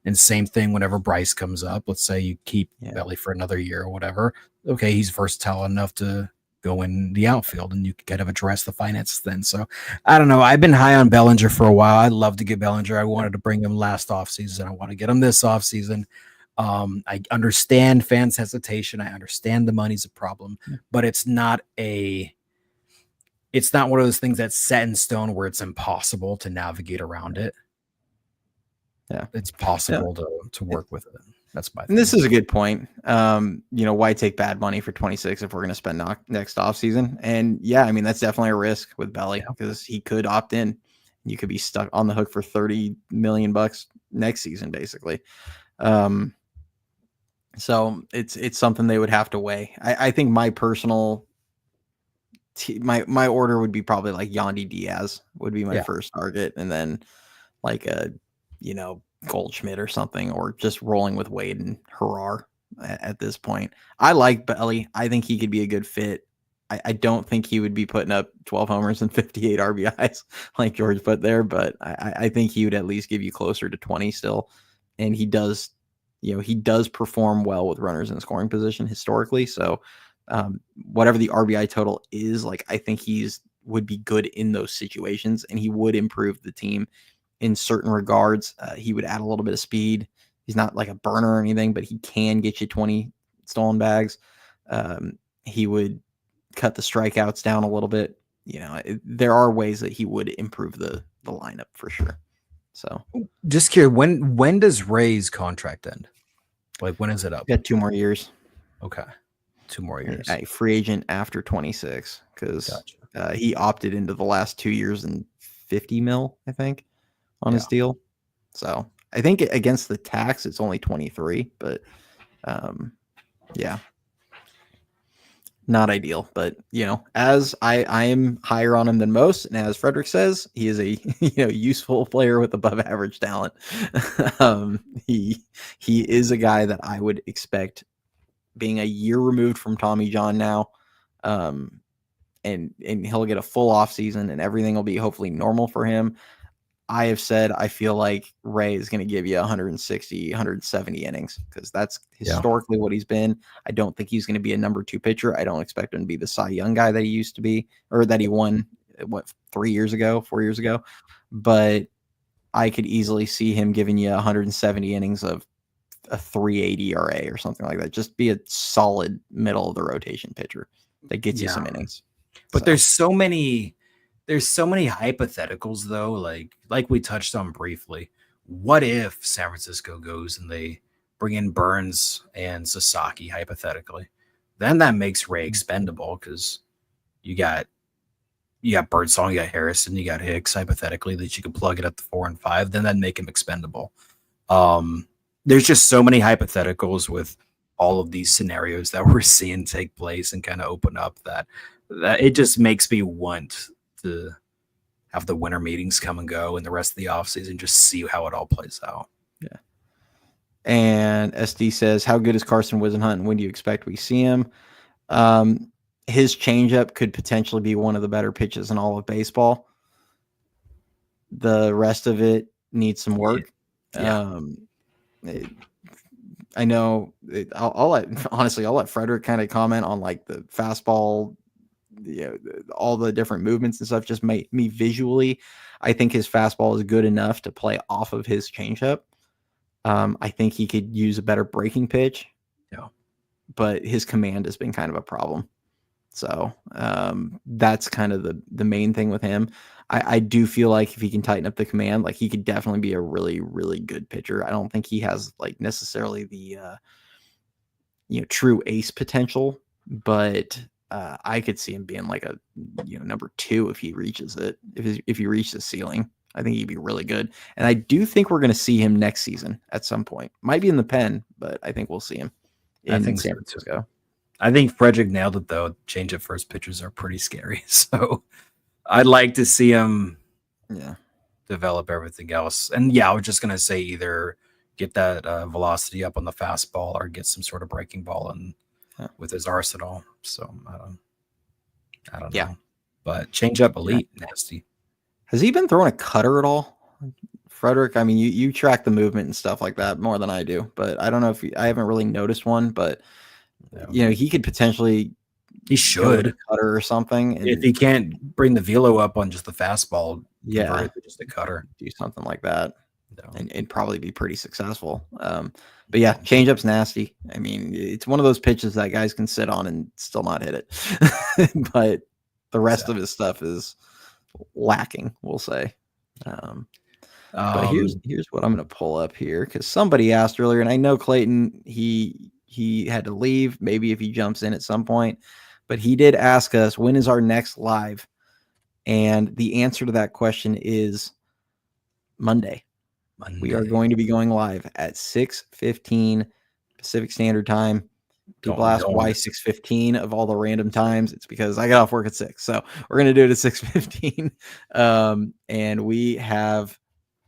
[SPEAKER 2] And same thing whenever Bryce comes up. Let's say you keep Belly for another year or whatever. Okay, he's versatile enough to go in the outfield, and you can kind of address the finances then. So I don't know. I've been high on Bellinger for a while. I'd love to get Bellinger. I wanted to bring him last offseason. I want to get him this offseason. I understand fans' hesitation. I understand the money's a problem, but it's not one of those things that's set in stone where it's impossible to navigate around it.
[SPEAKER 1] Yeah,
[SPEAKER 2] it's possible to work with it. That's my thing.
[SPEAKER 1] And this is a good point. Why take bad money for 26 if we're going to spend next offseason? And I mean, that's definitely a risk with Belly because he could opt in. you could be stuck on the hook for $30 million next season, basically. So it's something they would have to weigh. I think my personal my order would be probably like Yandy Diaz would be my first target, and then like a Goldschmidt or something, or just rolling with Wade and Harar at this point. I like Belly. I think he could be a good fit. I don't think he would be putting up 12 homers and 58 RBIs like George put there, but I think he would at least give you closer to 20 still. And he does, he does perform well with runners in scoring position historically. So whatever the RBI total is, like, I think would be good in those situations, and he would improve the team in certain regards. He would add a little bit of speed. He's not like a burner or anything, but he can get you 20 stolen bags. He would cut the strikeouts down a little bit. There are ways that he would improve the lineup for sure. So
[SPEAKER 2] just curious, when does Ray's contract end? Like, when is it up?
[SPEAKER 1] Got 2 more years.
[SPEAKER 2] Okay. 2 more years.
[SPEAKER 1] A free agent after 26, because he opted into the last 2 years and 50 mil, I think, on his deal. So I think against the tax, it's only 23, but not ideal. But as I am higher on him than most, and as Frederick says, he is a useful player with above average talent. He is a guy that I would expect, being a year removed from Tommy John now, and he'll get a full off season, and everything will be hopefully normal for him. I have said I feel like Ray is going to give you 160, 170 innings, because that's historically what he's been. I don't think he's going to be a number 2 pitcher. I don't expect him to be the Cy Young guy that he used to be, or that he won 4 years ago. But I could easily see him giving you 170 innings of a 3.80 ERA or something like that. Just be a solid middle of the rotation pitcher that gets you some innings.
[SPEAKER 2] But there's so many hypotheticals though, like we touched on briefly. What if San Francisco goes and they bring in Burns and Sasaki hypothetically? Then that makes Ray expendable, because you got Birdsong, you got Harrison, you got Hicks hypothetically that you could plug it at the 4 and 5. Then that'd make him expendable. There's just so many hypotheticals with all of these scenarios that we're seeing take place and kind of open up that it just makes me want to have the winter meetings come and go and the rest of the offseason, just see how it all plays out.
[SPEAKER 1] Yeah. And SD says, how good is Carson Whisenhunt, and when do you expect we see him? His changeup could potentially be one of the better pitches in all of baseball. The rest of it needs some work. Yeah. I know I'll let Frederick kind of comment on like the fastball, all the different movements and stuff. Just me visually, I think his fastball is good enough to play off of his changeup. I think he could use a better breaking pitch.
[SPEAKER 2] Yeah,
[SPEAKER 1] but his command has been kind of a problem. So that's kind of the main thing with him. I do feel like if he can tighten up the command, like, he could definitely be a really, really good pitcher. I don't think he has like necessarily the true ace potential, but I could see him being like a number 2 if he reaches it. If he reaches the ceiling, I think he'd be really good. And I do think we're going to see him next season at some point. Might be in the pen, but I think we'll see him in San Francisco.
[SPEAKER 2] I think Frederick nailed it though. Change of first pitches are pretty scary. So I'd like to see him develop everything else. And I was just going to say either get that velocity up on the fastball or get some sort of breaking ball and with his arsenal. So I don't know. But change up elite, nasty.
[SPEAKER 1] Has he been throwing a cutter at all, Frederick? I mean, you track the movement and stuff like that more than I do, but I don't know if I haven't really noticed one, but he could potentially.
[SPEAKER 2] He should
[SPEAKER 1] cutter or something.
[SPEAKER 2] If he can't bring the velo up on just the fastball, just a cutter,
[SPEAKER 1] do something like that, and probably be pretty successful. But changeup's nasty. I mean, it's one of those pitches that guys can sit on and still not hit it, but the rest of his stuff is lacking, we'll say. But here's what I'm going to pull up here, because somebody asked earlier, and I know Clayton, he had to leave, maybe if he jumps in at some point, but he did ask us, when is our next live? And the answer to that question is Monday. We are going to be going live at 6:15 Pacific Standard Time. People ask why 6:15 of all the random times. It's because I got off work at 6. So we're going to do it at 6:15. And we have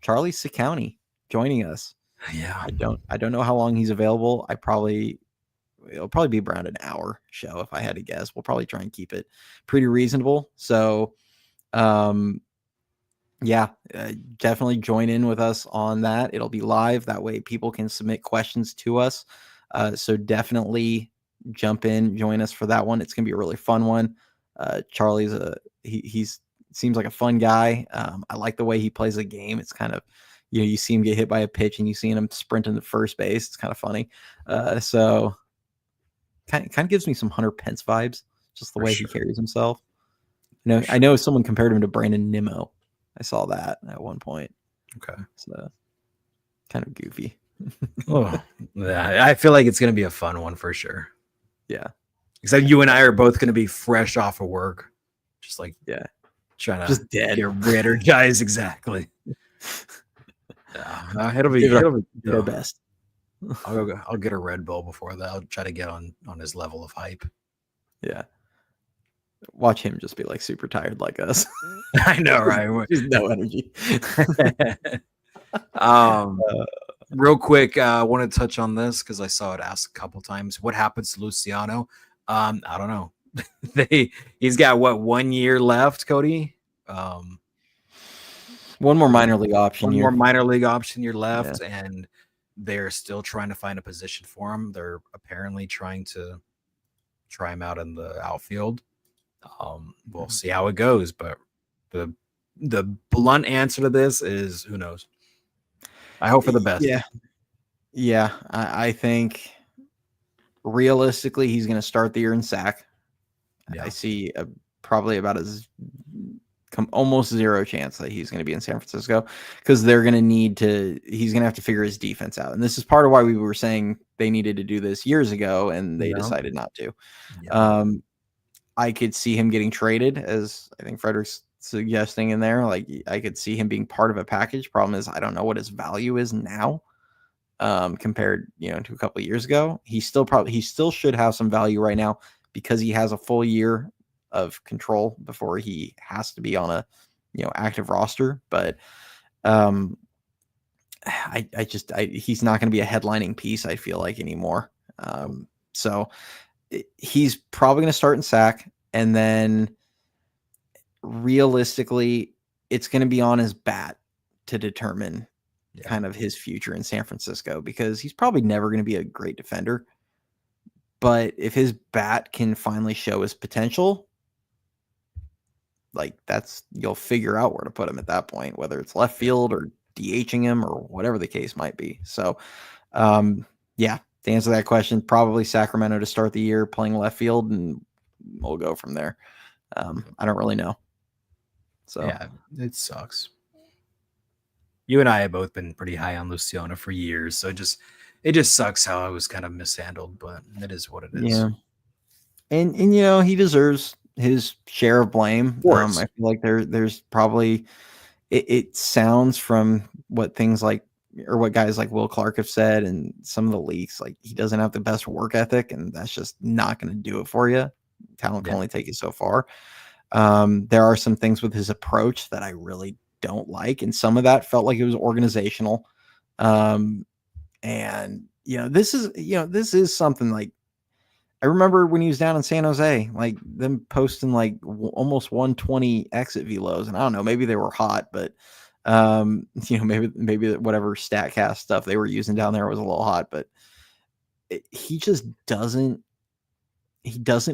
[SPEAKER 1] Charlie Siccouni joining us.
[SPEAKER 2] Yeah.
[SPEAKER 1] I don't know how long he's available. It'll probably be around an hour show if I had to guess. We'll probably try and keep it pretty reasonable. So definitely join in with us on that. It'll be live. That way people can submit questions to us. So definitely jump in, join us for that one. It's going to be a really fun one. Charlie's he's seems like a fun guy. I like the way he plays the game. It's kind of, you see him get hit by a pitch and you see him sprinting to first base. It's kind of funny. So kind of gives me some Hunter Pence vibes, just the way he carries himself. I know someone compared him to Brandon Nimmo. I saw that at one point.
[SPEAKER 2] Okay.
[SPEAKER 1] So kind of goofy.
[SPEAKER 2] Yeah, I feel like it's going to be a fun one for sure.
[SPEAKER 1] Yeah.
[SPEAKER 2] Except you and I are both going to be fresh off of work. Just like, trying to
[SPEAKER 1] just dead.
[SPEAKER 2] Get re-energized. Exactly. It'll be
[SPEAKER 1] our best.
[SPEAKER 2] I'll get a Red Bull before that. I'll try to get on his level of hype.
[SPEAKER 1] Yeah. Watch him just be like super tired like us.
[SPEAKER 2] I know, right?
[SPEAKER 1] Just no energy.
[SPEAKER 2] Real quick, I want to touch on this because I saw it asked a couple times. What happens to Luciano? I don't know. He's got 1 year left, Cody.
[SPEAKER 1] One more minor league option.
[SPEAKER 2] More minor league option year left, and they're still trying to find a position for him. They're apparently trying to try him out in the outfield. We'll see how it goes, but the blunt answer to this is who knows. I hope for the best.
[SPEAKER 1] Yeah. I think realistically he's going to start the year in SAC. I see probably about almost zero chance that he's going to be in San Francisco because they're going to he's going to have to figure his defense out. And this is part of why we were saying they needed to do this years ago and they decided not to. I could see him getting traded, as I think Frederick's suggesting in there. Like, I could see him being part of a package. Problem is, I don't know what his value is now compared, to a couple of years ago. He still should have some value right now because he has a full year of control before he has to be on a, active roster. But he's not going to be a headlining piece, I feel like, anymore. So he's probably going to start in SAC, and then realistically, it's going to be on his bat to determine kind of his future in San Francisco, because he's probably never going to be a great defender. But if his bat can finally show his potential, like you'll figure out where to put him at that point, whether it's left field or DHing him or whatever the case might be. So, to answer that question, probably Sacramento to start the year playing left field, and we'll go from there. I don't really know. So
[SPEAKER 2] yeah, it sucks. You and I have both been pretty high on Luciano for years, so it just sucks how I was kind of mishandled, but it is what it is.
[SPEAKER 1] Yeah, and he deserves his share of blame. I feel like there's probably it sounds from what guys like Will Clark have said and some of the leaks, like he doesn't have the best work ethic, and that's just not going to do it for you. Talent can only take you so far. There are some things with his approach that I really don't like, and some of that felt like it was organizational. And this is something like I remember when he was down in San Jose, like them posting like almost 120 exit velos, and I don't know, maybe they were hot, but maybe whatever StatCast stuff they were using down there was a little hot, but he just doesn't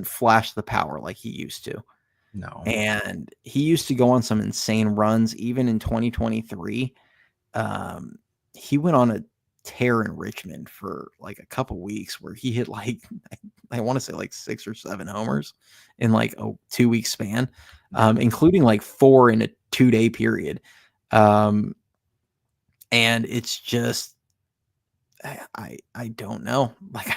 [SPEAKER 1] flash the power like he used to.
[SPEAKER 2] No.
[SPEAKER 1] And he used to go on some insane runs. Even in 2023, he went on a tear in Richmond for like a couple weeks where he hit like, I want to say like 6 or 7 homers in like a 2-week span, including like 4 in a 2-day period. And it's just, I don't know. Like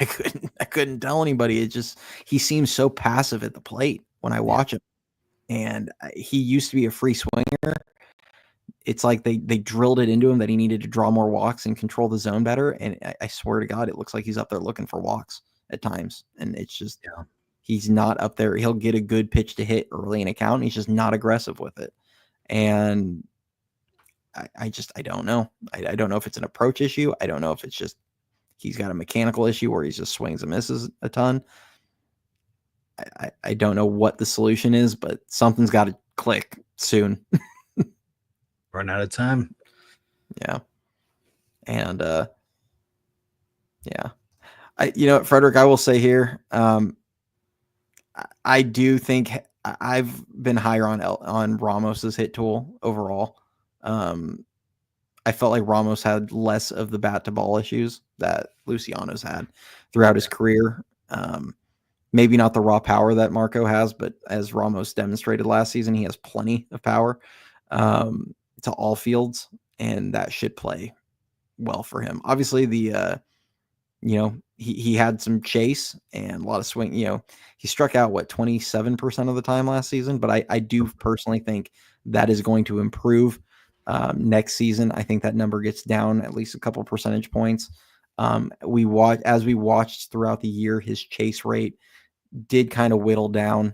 [SPEAKER 1] I couldn't tell anybody. It just, he seems so passive at the plate when I watch him. And he used to be a free swinger. it's like they drilled it into him that he needed to draw more walks and control the zone better. And I swear to God, it looks like he's up there looking for walks at times. And it's just, he's not up there. He'll get a good pitch to hit early in a count, and he's just not aggressive with it. And I don't know. I don't know if it's an approach issue. I don't know if it's just he's got a mechanical issue where he just swings and misses a ton. I don't know what the solution is, but something's got to click soon.
[SPEAKER 2] Run out of time.
[SPEAKER 1] Yeah. And yeah. Frederick, I will say here, I do think I've been higher on Ramos's hit tool overall. I felt like Ramos had less of the bat to ball issues that Luciano's had throughout his career. Maybe not the raw power that Marco has, but as Ramos demonstrated last season, he has plenty of power to all fields, and that should play well for him. Obviously, he had some chase and a lot of swing. He struck out 27% of the time last season, but I do personally think that is going to improve next season. I think that number gets down at least a couple percentage points. We watched throughout the year, his chase rate did kind of whittle down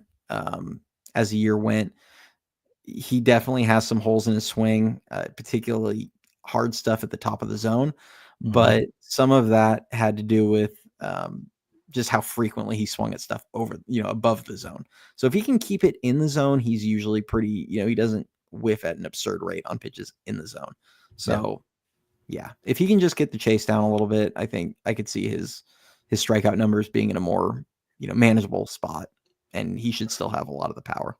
[SPEAKER 1] as the year went. He definitely has some holes in his swing, particularly hard stuff at the top of the zone. But some of that had to do with just how frequently he swung at stuff over, above the zone. So if he can keep it in the zone, he's usually pretty, he doesn't whiff at an absurd rate on pitches in the zone. So yeah, if he can just get the chase down a little bit, I think I could see his strikeout numbers being in a more, manageable spot, and he should still have a lot of the power.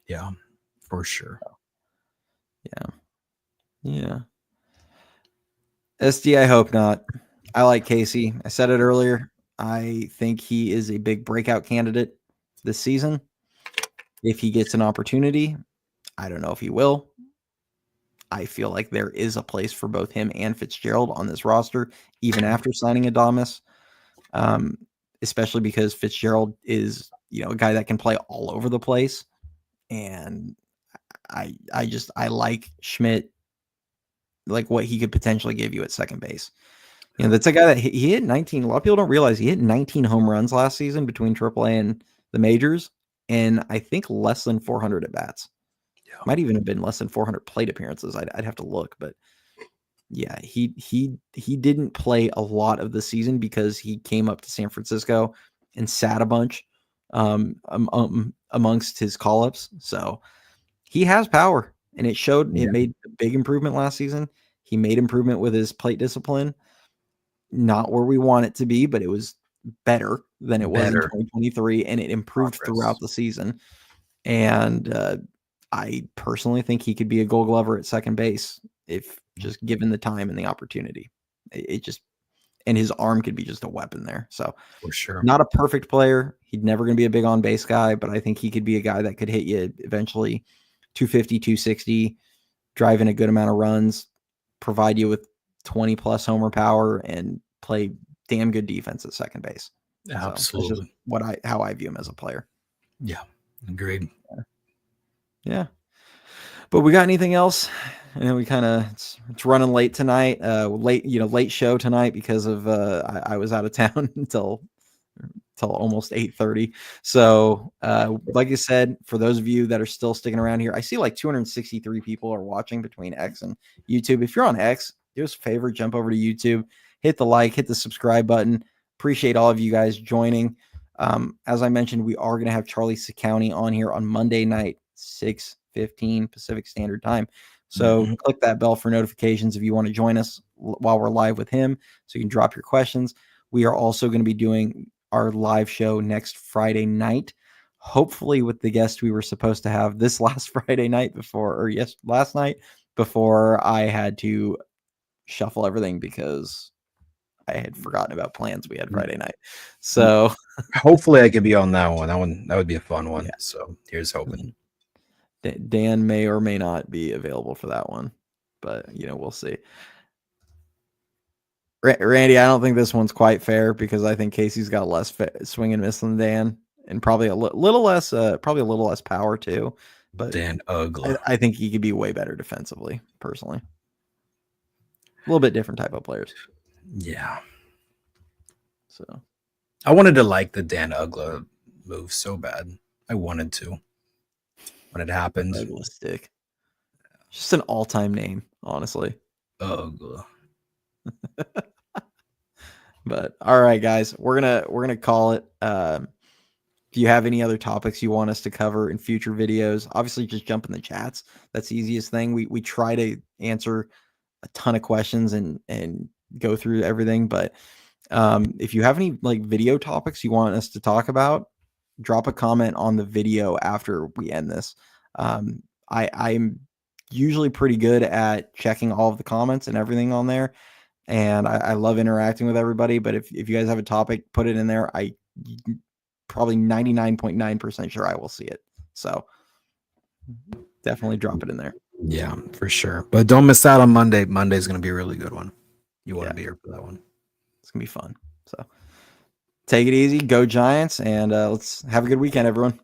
[SPEAKER 2] Yeah, for sure.
[SPEAKER 1] Yeah. SD, I hope not. I like Casey. I said it earlier. I think he is a big breakout candidate this season. If he gets an opportunity, I don't know if he will. I feel like there is a place for both him and Fitzgerald on this roster, even after signing Adames, especially because Fitzgerald is, a guy that can play all over the place. And I like Schmidt, like what he could potentially give you at second base. That's a guy that he hit 19. A lot of people don't realize he hit 19 home runs last season between AAA and the majors, and I think less than 400 at bats. Might even have been less than 400 plate appearances. I'd have to look, but yeah, he didn't play a lot of the season because he came up to San Francisco and sat a bunch amongst his call-ups. So he has power, and it showed. It made a big improvement last season. He made improvement with his plate discipline. Not where we want it to be, but it was better than it was in 2023, and it improved throughout the season. And I personally think he could be a Gold Glover at second base if just given the time and the opportunity. And his arm could be just a weapon there. So
[SPEAKER 2] for sure,
[SPEAKER 1] not a perfect player. He's never going to be a big on base guy, but I think he could be a guy that could hit you eventually 250, 260, drive in a good amount of runs, provide you with 20 plus homer power, and play damn good defense at second base.
[SPEAKER 2] Absolutely.
[SPEAKER 1] So that's just how I view him as a player.
[SPEAKER 2] Yeah. Agreed.
[SPEAKER 1] Yeah. But we got anything else? And we kind of it's running late tonight. Late show tonight because of I was out of town until almost 8:30. So like I said, for those of you that are still sticking around here, I see like 263 people are watching between X and YouTube. If you're on X, do us a favor, jump over to YouTube, hit the like, hit the subscribe button. Appreciate all of you guys joining. As I mentioned, we are going to have Charlie Siccouni on here on Monday night, 6:15 Pacific Standard Time. So click that bell for notifications if you want to join us while we're live with him, so you can drop your questions. We are also going to be doing our live show next Friday night, hopefully with the guest we were supposed to have this last Friday night last night before I had to shuffle everything because I had forgotten about plans we had Friday night. So
[SPEAKER 2] hopefully I could be on that one. That would be a fun one. Yeah. So here's hoping.
[SPEAKER 1] Dan may or may not be available for that one, but we'll see. Randy, I don't think this one's quite fair because I think Casey's got less swing and miss than Dan, and probably a little less power too. but
[SPEAKER 2] Dan Ugla.
[SPEAKER 1] I think he could be way better defensively, personally. A little bit different type of players.
[SPEAKER 2] Yeah.
[SPEAKER 1] So
[SPEAKER 2] I wanted to like the Dan Ugla move so bad. I wanted to when it happened.
[SPEAKER 1] Ugla stick. Just an all-time name, honestly.
[SPEAKER 2] Ugla.
[SPEAKER 1] But all right, guys, we're gonna call it. If you have any other topics you want us to cover in future videos, obviously just jump in the chats. That's the easiest thing. We try to answer a ton of questions and go through everything. But if you have any like video topics you want us to talk about, drop a comment on the video after we end this. I'm usually pretty good at checking all of the comments and everything on there. And I love interacting with everybody. But if you guys have a topic, put it in there. I probably 99.9% sure I will see it. So definitely drop it in there.
[SPEAKER 2] Yeah, for sure. But don't miss out on Monday. Monday's going to be a really good one. You want to be here for that one.
[SPEAKER 1] It's going to be fun. So take it easy. Go Giants. And let's have a good weekend, everyone.